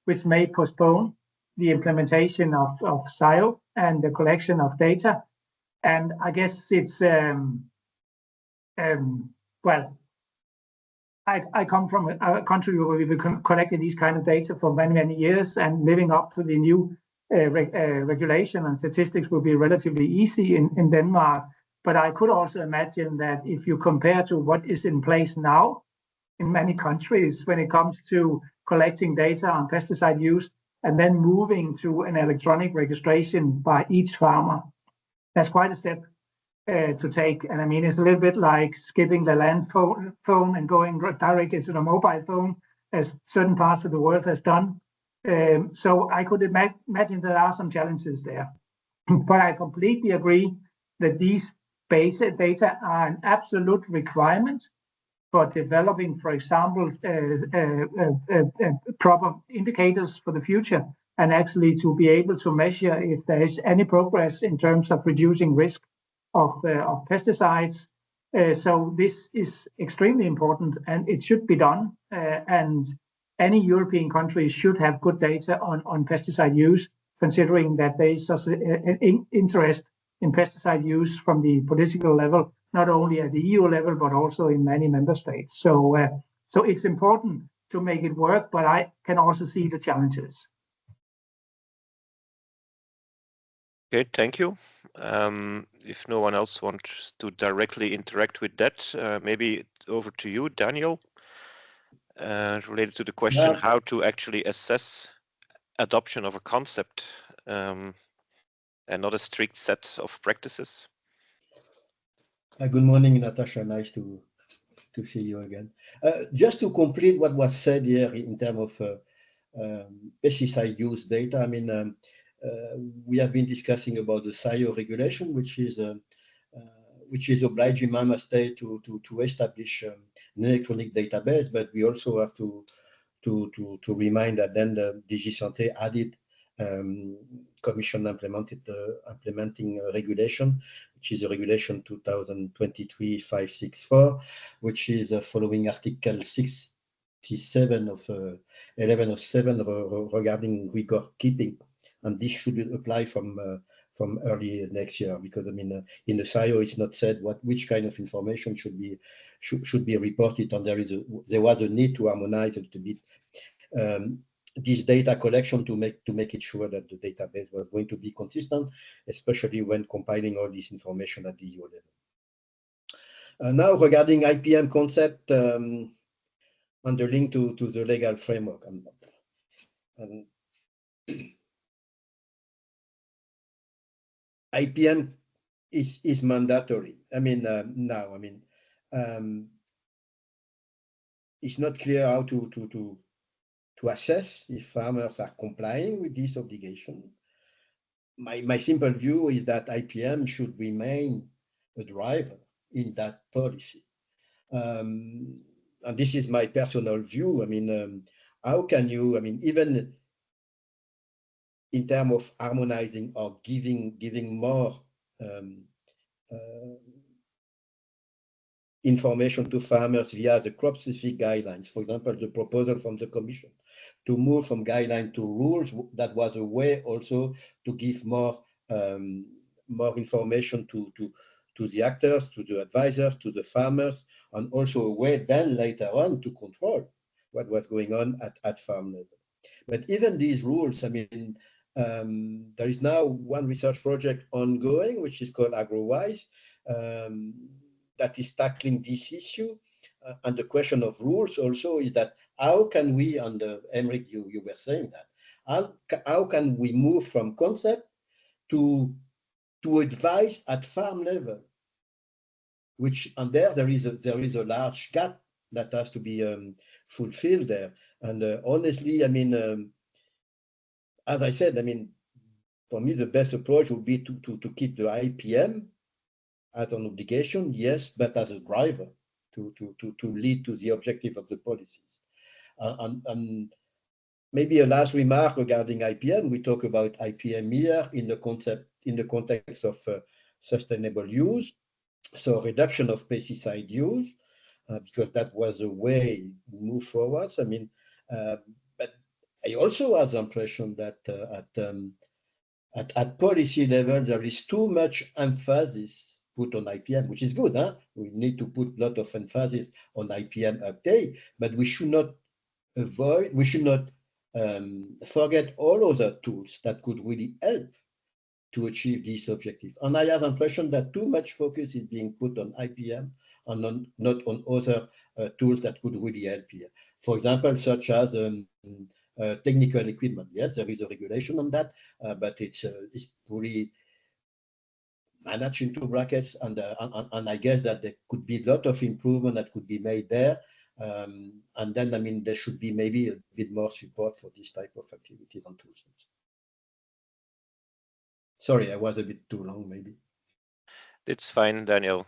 Speaker 3: which may postpone the implementation of SIO and the collection of data. And I guess it's, well, I come from a country where we've been collecting these kind of data for many, many years, and living up to the new regulation and statistics will be relatively easy in Denmark. But I could also imagine that if you compare to what is in place now in many countries when it comes to collecting data on pesticide use and then moving to an electronic registration by each farmer, that's quite a step to take. And I mean, it's a little bit like skipping the land phone and going directly to the mobile phone, as certain parts of the world has done. So I could imagine there are some challenges there. But I completely agree that these basic data are an absolute requirement for developing, for example, proper indicators for the future, and actually to be able to measure if there is any progress in terms of reducing risk of pesticides. So this is extremely important, and it should be done. And any European country should have good data on pesticide use, considering that there is such an interest in pesticide use from the political level, not only at the EU level, but also in many member states. So it's important to make it work, but I can also see the challenges.
Speaker 1: Okay, thank you. If no one else wants to directly interact with that, maybe over to you, Daniel, related to the question how to actually assess adoption of a concept and not a strict set of practices.
Speaker 5: Good morning, Natasha. Nice to see you again. Just to complete what was said here in terms of pesticide use data, I mean, we have been discussing about the SIO regulation, which is obliging member states to establish an electronic database, but we also have to remind that then the DG Santé added Commission implementing regulation, which is a regulation 2023-564, which is following Article 67 of 1107 regarding record keeping, and this should apply from early next year, because I mean in the CIO it's not said which kind of information should be reported, and there was a need to harmonize a little bit this data collection to make it sure that the database was going to be consistent, especially when compiling all this information at the EU level. Now regarding IPM concept and the link to the legal framework. IPM is mandatory. I mean, now, I mean, it's not clear how to assess if farmers are complying with this obligation. My simple view is that IPM should remain a driver in that policy. And this is my personal view. I mean, how can you, I mean, even in terms of harmonizing or giving more information to farmers via the crop-specific guidelines, for example, the proposal from the Commission to move from guideline to rules, that was a way also to give more information to the actors, to the advisors, to the farmers, and also a way then later on to control what was going on at farm level. But even these rules, I mean, there is now one research project ongoing, which is called AgroWise, that is tackling this issue. And the question of rules also is that how can we, and Emmerich, you were saying that, how can we move from concept to advice at farm level, which, and there is a large gap that has to be fulfilled there. And honestly, I mean, as I said, I mean, for me, the best approach would be to keep the IPM as an obligation, yes, but as a driver to lead to the objective of the policies. And maybe a last remark regarding IPM. We talk about IPM here in the context of sustainable use, so reduction of pesticide use, because that was a way to move forwards. I mean, but I also have the impression that at policy level there is too much emphasis put on IPM, which is good. Huh? We need to put a lot of emphasis on IPM uptake, but we should not forget all other tools that could really help to achieve this objective. And I have the impression that too much focus is being put on IPM and not on other tools that could really help here. For example, such as technical equipment. Yes, there is a regulation on that, but it's really managed into brackets, and I guess that there could be a lot of improvement that could be made there. And then, I mean, there should be maybe a bit more support for this type of activities and tools. Sorry, I was a bit too long, maybe.
Speaker 1: It's fine, Daniel.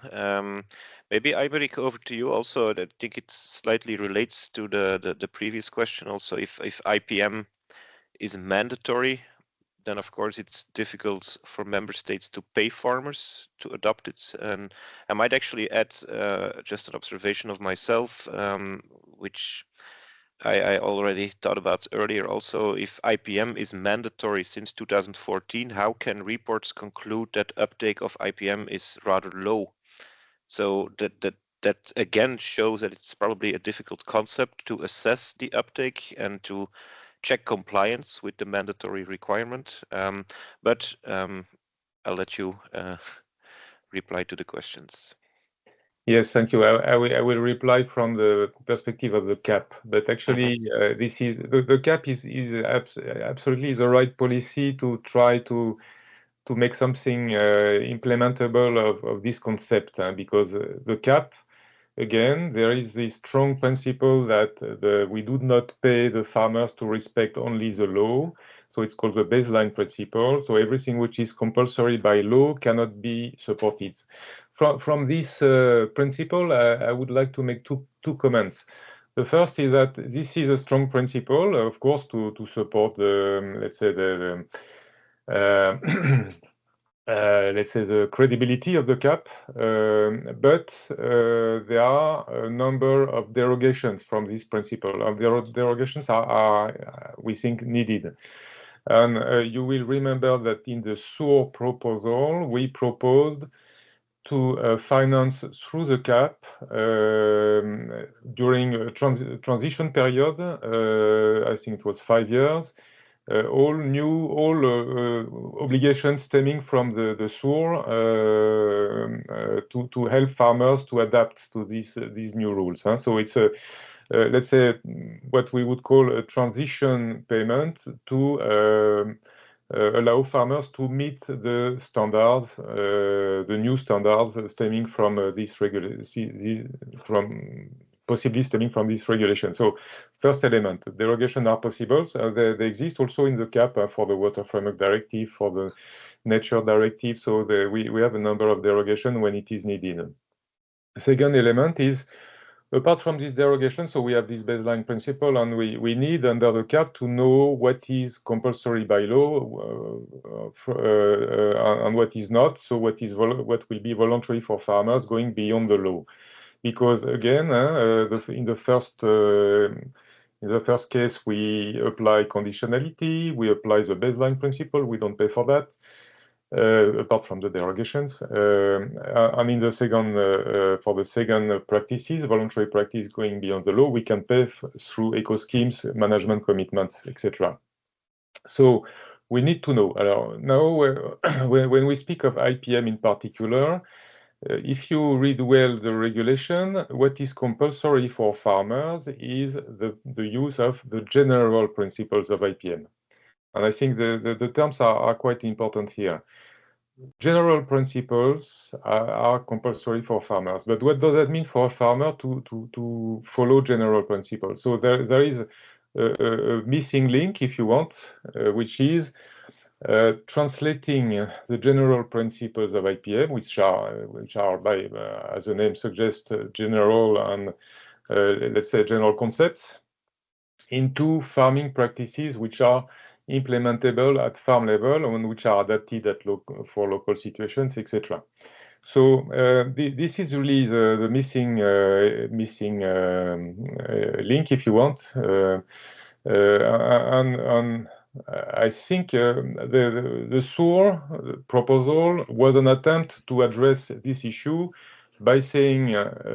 Speaker 1: Maybe Aymeric, over to you also. I think it slightly relates to the previous question also. If IPM is mandatory, then of course it's difficult for member states to pay farmers to adopt it. And I might actually add just an observation of myself, which I already thought about earlier also. If IPM is mandatory since 2014, how can reports conclude that uptake of IPM is rather low? So that again shows that it's probably a difficult concept to assess the uptake and to check compliance with the mandatory requirement. But I'll let you reply to the questions.
Speaker 6: Yes, thank you. I will reply from the perspective of the cap, but actually this is the cap is absolutely the right policy to try to make something implementable of this concept, because the cap, again, there is this strong principle that we do not pay the farmers to respect only the law. So it's called the baseline principle. So everything which is compulsory by law cannot be supported. From this principle, I would like to make two comments. The first is that this is a strong principle, of course, to support the, let's say, let's say the credibility of the cap, but there are a number of derogations from this principle. And derogations are we think, needed. And you will remember that in the SURE proposal, we proposed to finance through the cap during a transition period, I think it was 5 years, all obligations stemming from the SURE to help farmers to adapt to these new rules. So it's a let's say what we would call a transition payment to allow farmers to meet the standards, the new standards stemming from possibly stemming from this regulation. So, first element, derogations are possible. So they exist also in the cap for the Water Framework Directive, for the Nature Directive. So we have a number of derogations when it is needed. The second element is, apart from this derogation, so we have this baseline principle, and we need under the cap to know what is compulsory by law and what is not. So what will be voluntary for farmers going beyond the law, because again, in the first case, we apply conditionality, we apply the baseline principle, we don't pay for that. Apart from the derogations, and in the second, for the second practices, voluntary practice going beyond the law, we can pay through eco schemes, management commitments, etc. So we need to know. Now, when we speak of IPM in particular, if you read well the regulation, what is compulsory for farmers is the use of the general principles of IPM. And I think the terms are quite important here. General principles are compulsory for farmers, but what does that mean for a farmer to follow general principles? So there is a missing link, if you want, which is translating the general principles of IPM, which are by, as the name suggests, general and let's say general concepts, into farming practices which are implementable at farm level and which are adapted for local situations, etc. So this is really the missing link, if you want, and I think the SURE proposal was an attempt to address this issue by saying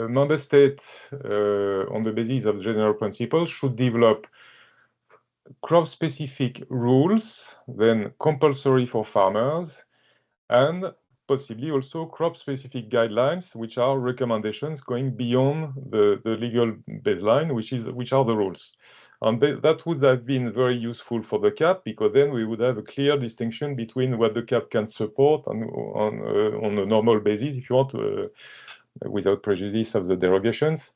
Speaker 6: member states, on the basis of general principles, should develop crop-specific rules, then compulsory for farmers, and possibly also crop-specific guidelines, which are recommendations going beyond the legal baseline, which are the rules. And that would have been very useful for the CAP, because then we would have a clear distinction between what the CAP can support on a normal basis, if you want, without prejudice of the derogations,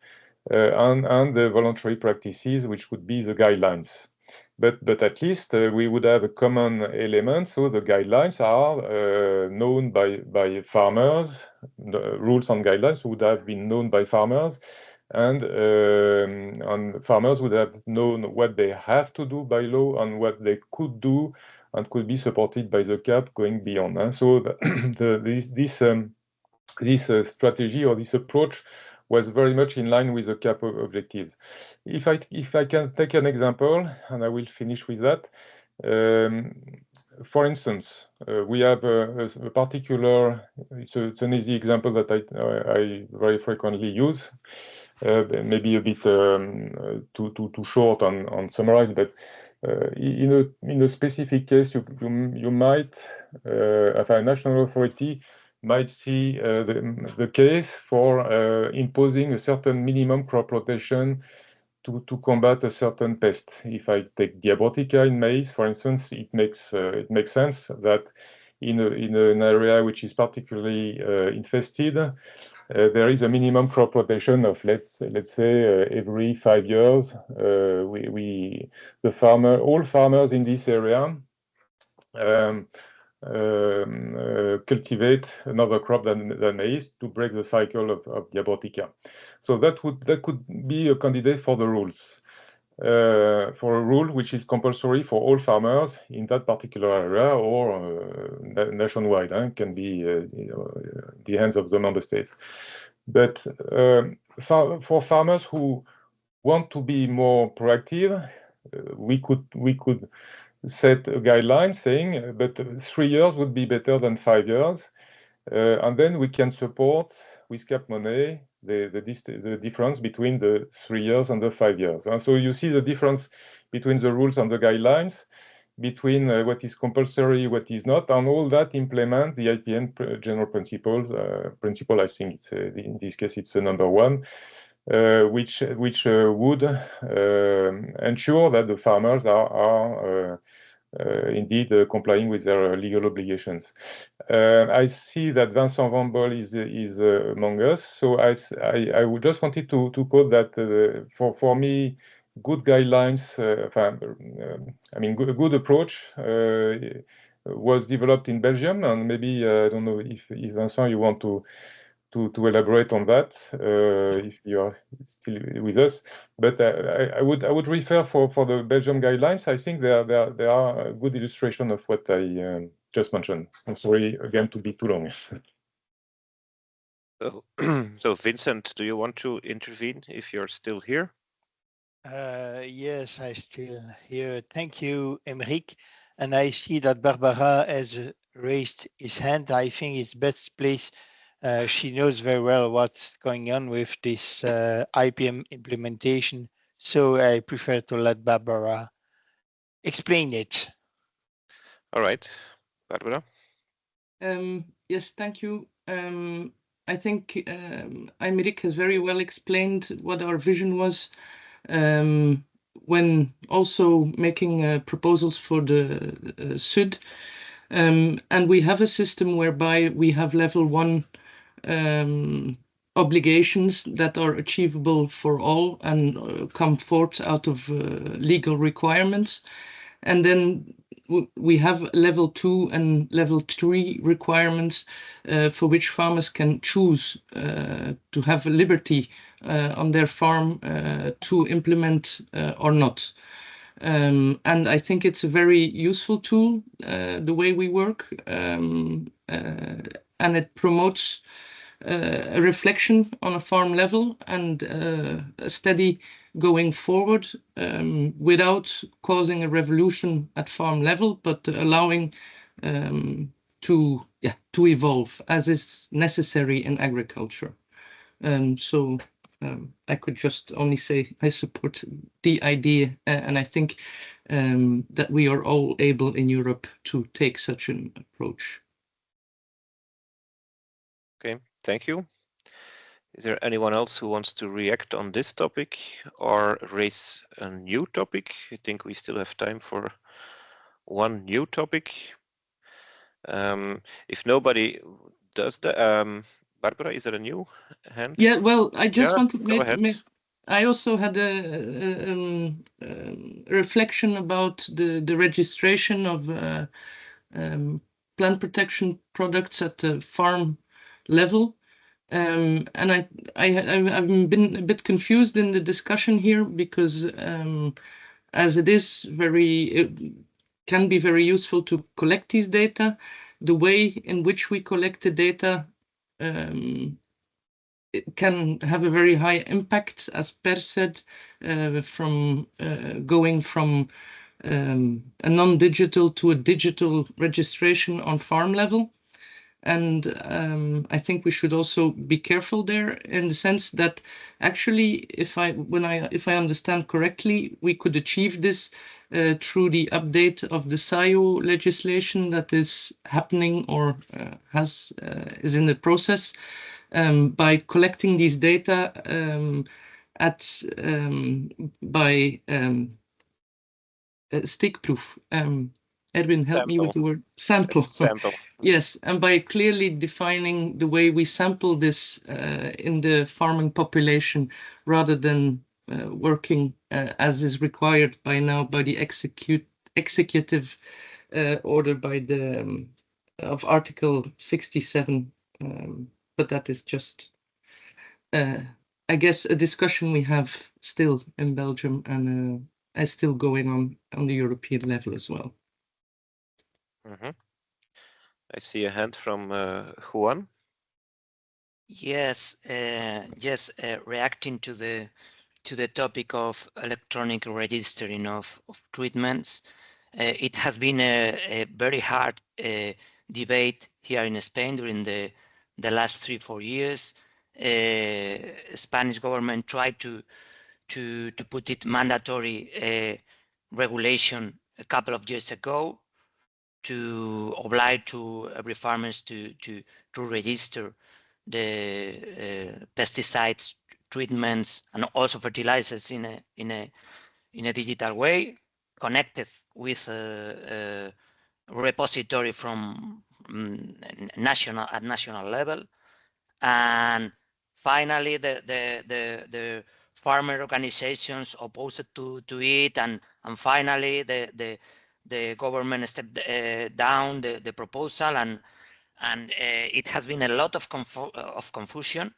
Speaker 6: and the voluntary practices, which would be the guidelines. But at least we would have a common element, so the guidelines are known by farmers. The rules and guidelines would have been known by farmers, and farmers would have known what they have to do by law and what they could do and could be supported by the CAP going beyond. So this strategy or this approach was very much in line with the CAP objectives. If I can take an example, and I will finish with that. For instance, we have a particular, it's an easy example that I very frequently use, maybe a bit too short and summarized, but in a specific case, you might, a national authority might see the case for imposing a certain minimum crop rotation to combat a certain pest. If I take Diabotica in maize, for instance, it makes sense that in an area which is particularly infested, there is a minimum crop rotation of let's say every 5 years. All farmers in this area cultivate another crop than maize to break the cycle of Diabotica. So that could be a candidate for the rules. For a rule which is compulsory for all farmers in that particular area or nationwide, can be the hands of the member states. But for farmers who want to be more proactive, we could set a guideline saying, but 3 years would be better than 5 years, and then we can support with cap money the difference between the 3 years and the 5 years. And so you see the difference between the rules and the guidelines, between what is compulsory, what is not, and all that implement the IPM general principle. I think it's in this case it's the number one, which would ensure that the farmers are indeed complying with their legal obligations. I see that Vincent Van Bol is among us, so I would just wanted to quote that for me, good guidelines, I mean, good approach was developed in Belgium, and maybe I don't know if Vincent, you want to elaborate on that, if you are still with us. But I would refer for the Belgium guidelines. I think they are a good illustration of what I just mentioned. I'm sorry again to be too long.
Speaker 1: So Vincent, do you want to intervene if you're still here?
Speaker 9: Yes, I still here. Thank you, Emeric. And I see that Barbara has raised his hand. I think it's best place. She knows very well what's going on with this IPM implementation. So I prefer to let Barbara explain it.
Speaker 1: All right, Barbara.
Speaker 10: Yes, thank you. I think Aymeric has very well explained what our vision was when also making proposals for the SUD. And we have a system whereby we have level 1 obligations that are achievable for all and come forth out of legal requirements. And then we have level 2 and level 3 requirements for which farmers can choose to have liberty on their farm to implement or not. And I think it's a very useful tool, the way we work, and it promotes a reflection on a farm level and a steady going forward without causing a revolution at farm level, but allowing to evolve as is necessary in agriculture. So I could just only say I support the idea, and I think that we are all able in Europe to take such an approach.
Speaker 1: Okay, thank you. Is there anyone else who wants to react on this topic or raise a new topic? I think we still have time for one new topic. If nobody does that, Barbara, is there a new hand?
Speaker 10: Yeah, well, I just want to
Speaker 1: go ahead.
Speaker 10: I also had a reflection about the registration of plant protection products at the farm level. And I've been a bit confused in the discussion here because as it is it can be very useful to collect these data, the way in which we collect the data it can have a very high impact, as Per said, from going from a non-digital to a digital registration on farm level. And I think we should also be careful there in the sense that actually, if I understand correctly, we could achieve this through the update of the SIO legislation that is happening or is in the process by collecting these data by stickproof. Edwin, help me with the word sample.
Speaker 1: Sample.
Speaker 10: Yes, and by clearly defining the way we sample this in the farming population rather than working as is required by now by the executive order by the of Article 67, but that is just, I guess, a discussion we have still in Belgium and is still going on the European level as well.
Speaker 1: I see a hand from Juan.
Speaker 4: Yes, reacting to the topic of electronic registering of treatments, it has been a very hard debate here in Spain during the last 3-4 years. Spanish government tried to put it mandatory regulation a couple of years ago to oblige to every farmers to register the pesticides treatments and also fertilizers in a digital way, connected with a repository from national level. And finally the farmer organizations opposed to it, and finally the government stepped down the proposal, and it has been a lot of confusion.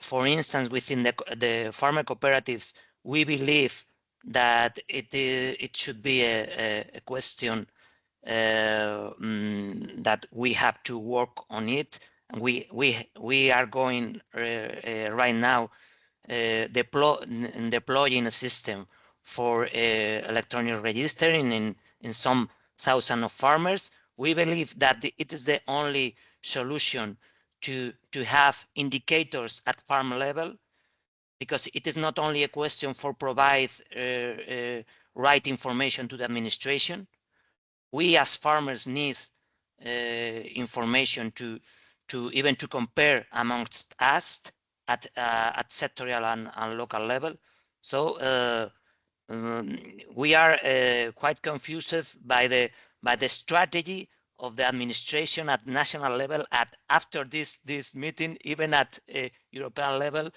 Speaker 4: For instance, within the farmer cooperatives, we believe that it should be a question that we have to work on it. We are going right now deploying a system for electronic registering in some thousands of farmers. We believe that it is the only solution to have indicators at farm level, because it is not only a question for provide right information to the administration. We as farmers need information to even to compare amongst us at sectorial and local level. So we are quite confused by the strategy of the administration at national level after this meeting, even at European level,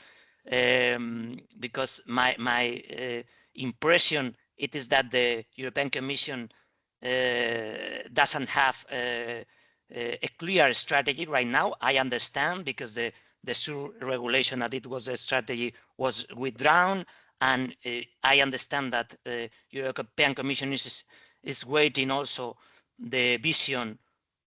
Speaker 4: because my impression it is that the European Commission doesn't have a clear strategy right now. I understand, because the regulation that it was a strategy was withdrawn, and I understand that the European Commission is waiting also the vision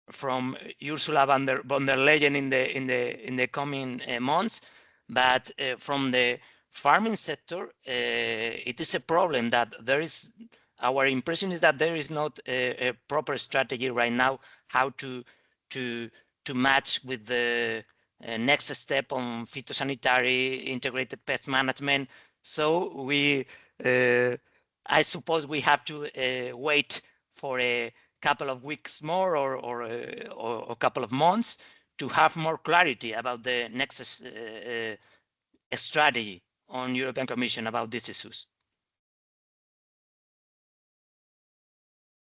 Speaker 4: from Ursula von der Leyen in the coming months. But from the farming sector, it is a problem that there is. Our impression is that there is not a proper strategy right now how to match with the next step on phytosanitary integrated pest management. So I suppose we have to wait for a couple of weeks more or a couple of months to have more clarity about the next strategy on European Commission about these issues.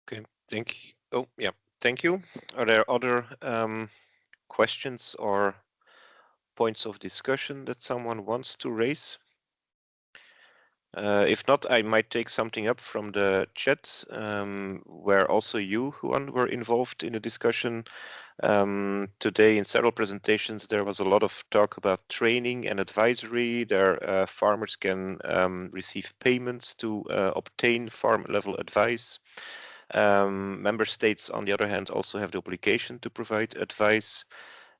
Speaker 1: Okay, thank you. Are there other questions or points of discussion that someone wants to raise? If not, I might take something up from the chat, where also you, Juan, were involved in a discussion. Today in several presentations, there was a lot of talk about training and advisory. There, farmers can receive payments to obtain farm level advice. Member states, on the other hand, also have the obligation to provide advice.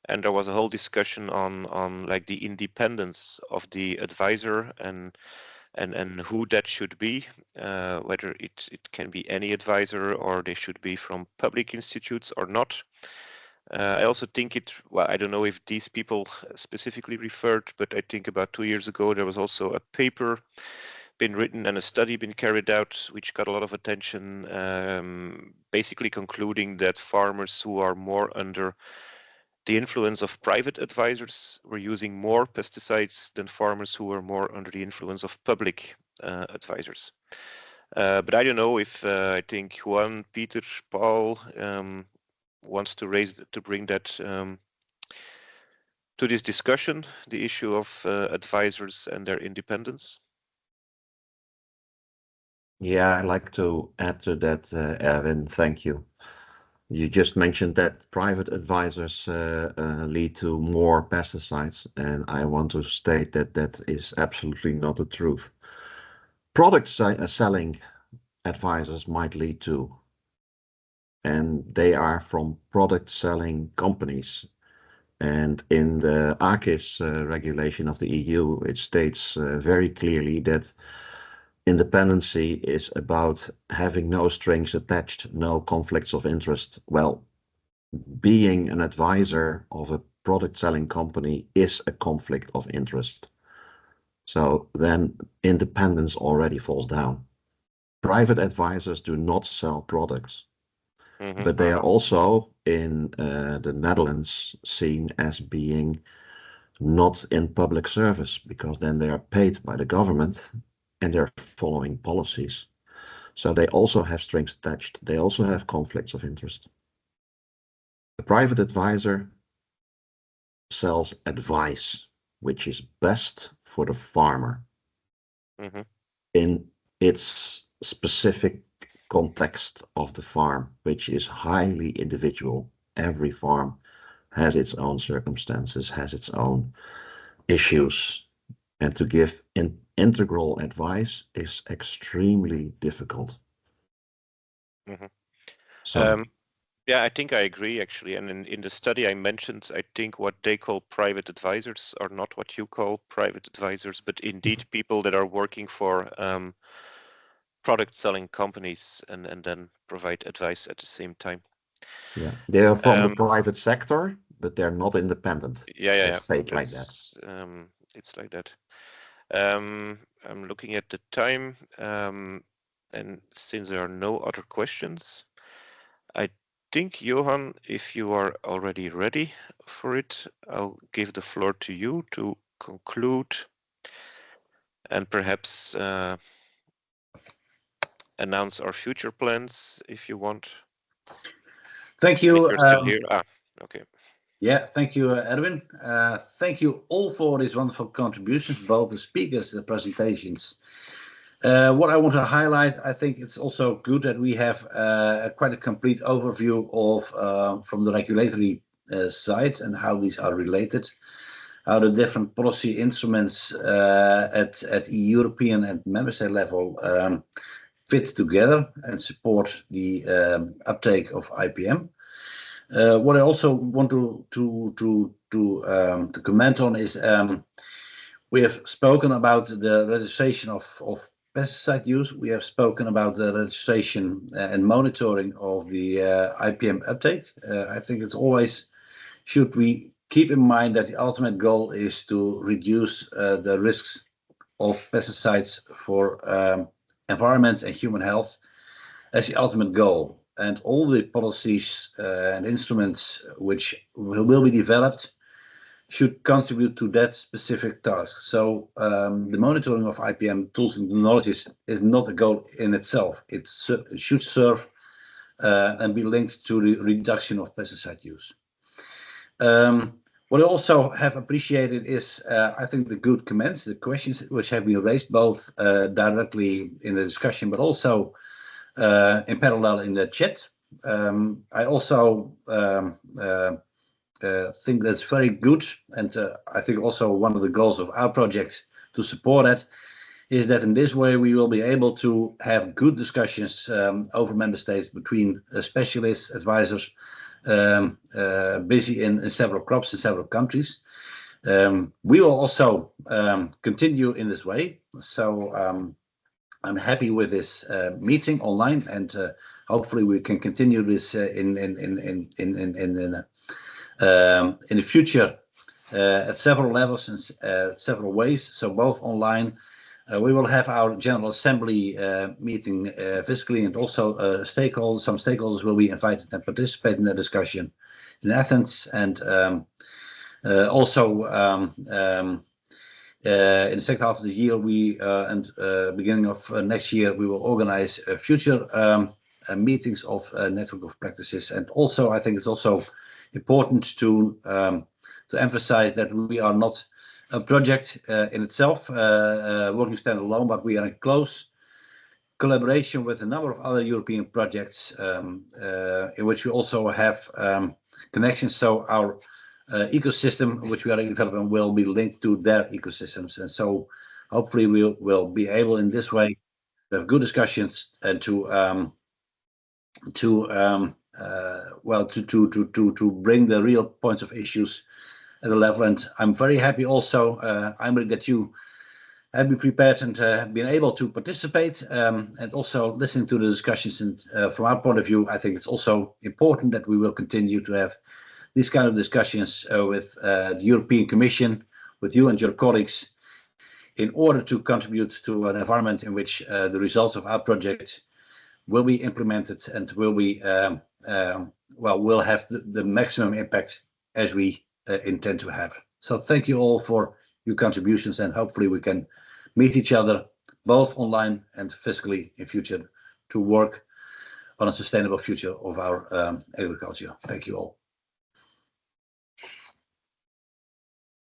Speaker 1: And there was a whole discussion on like the independence of the advisor and who that should be, whether it can be any advisor or they should be from public institutes or not. I also think well, I don't know if these people specifically referred, but I think about 2 years ago, there was also a paper been written and a study been carried out, which got a lot of attention, basically concluding that farmers who are more under the influence of private advisors were using more pesticides than farmers who were more under the influence of public advisors. But I don't know if I think Juan, Peter, Paul wants to bring that to this discussion, the issue of advisors and their independence.
Speaker 11: Yeah, I'd like to add to that, Erwin. Thank you. You just mentioned that private advisors lead to more pesticides, and I want to state that that is absolutely not the truth. Product selling advisors might lead to, and they are from product selling companies. And in the ACIS regulation of the EU, it states very clearly that independency is about having no strings attached, no conflicts of interest. Well, being an advisor of a product selling company is a conflict of interest. So then independence already falls down. Private advisors do not sell products, but they are also in the Netherlands seen as being not in public service, because then they are paid by the government and they're following policies. So they also have strings attached. They also have conflicts of interest. A private advisor sells advice, which is best for the farmer in its specific context of the farm, which is highly individual. Every farm has its own circumstances, has its own issues, and to give integral advice is extremely difficult. So
Speaker 1: yeah, I think I agree actually. And in the study I mentioned, I think what they call private advisors are not what you call private advisors, but indeed people that are working for product selling companies and then provide advice at the same time.
Speaker 11: Yeah, they are from the private sector, but they're not independent.
Speaker 1: Yeah.
Speaker 11: Let's say it like that.
Speaker 1: It's like that. I'm looking at the time, and since there are no other questions, I think, Johan, if you are already ready for it, I'll give the floor to you to conclude and perhaps announce our future plans if you want.
Speaker 2: Thank you.
Speaker 1: If you're still here. Okay.
Speaker 2: Yeah, thank you, Erwin. Thank you all for these wonderful contributions, both the speakers and the presentations. What I want to highlight, I think it's also good that we have quite a complete overview of from the regulatory side and how these are related, how the different policy instruments at European and member state level fit together and support the uptake of IPM. What I also want to comment on is we have spoken about the registration of pesticide use. We have spoken about the registration and monitoring of the IPM uptake. I think it's always should we keep in mind that the ultimate goal is to reduce the risks of pesticides for environment and human health as the ultimate goal. And all the policies and instruments which will be developed should contribute to that specific task. So the monitoring of IPM tools and technologies is not a goal in itself. It should serve and be linked to the reduction of pesticide use. What I also have appreciated is, I think, the good comments, the questions which have been raised both directly in the discussion, but also in parallel in the chat. I also think that's very good, and I think also one of the goals of our project to support it is that in this way we will be able to have good discussions over member states between specialists, advisors, busy in several crops in several countries. We will also continue in this way. So I'm happy with this meeting online, and hopefully we can continue this in the future at several levels and several ways. So both online. We will have our General Assembly meeting physically, and also some stakeholders will be invited and participate in the discussion in Athens, and also in the second half of the year and beginning of next year we will organize future meetings of network of practices. And also I think it's also important to emphasize that we are not a project in itself, working standalone, but we are in close collaboration with a number of other European projects in which we also have connections. So our ecosystem, which we are developing, will be linked to their ecosystems. And so hopefully we'll be able in this way to have good discussions and to bring the real points of issues at the level. And I'm very happy also, Aymeric, that you have been prepared and been able to participate and also listening to the discussions. And from our point of view, I think it's also important that we will continue to have these kind of discussions with the European Commission, with you and your colleagues, in order to contribute to an environment in which the results of our project will be implemented and will be will have the maximum impact as we intend to have. So thank you all for your contributions, and hopefully we can meet each other both online and physically in future to work on a sustainable future of our agriculture. Thank you all.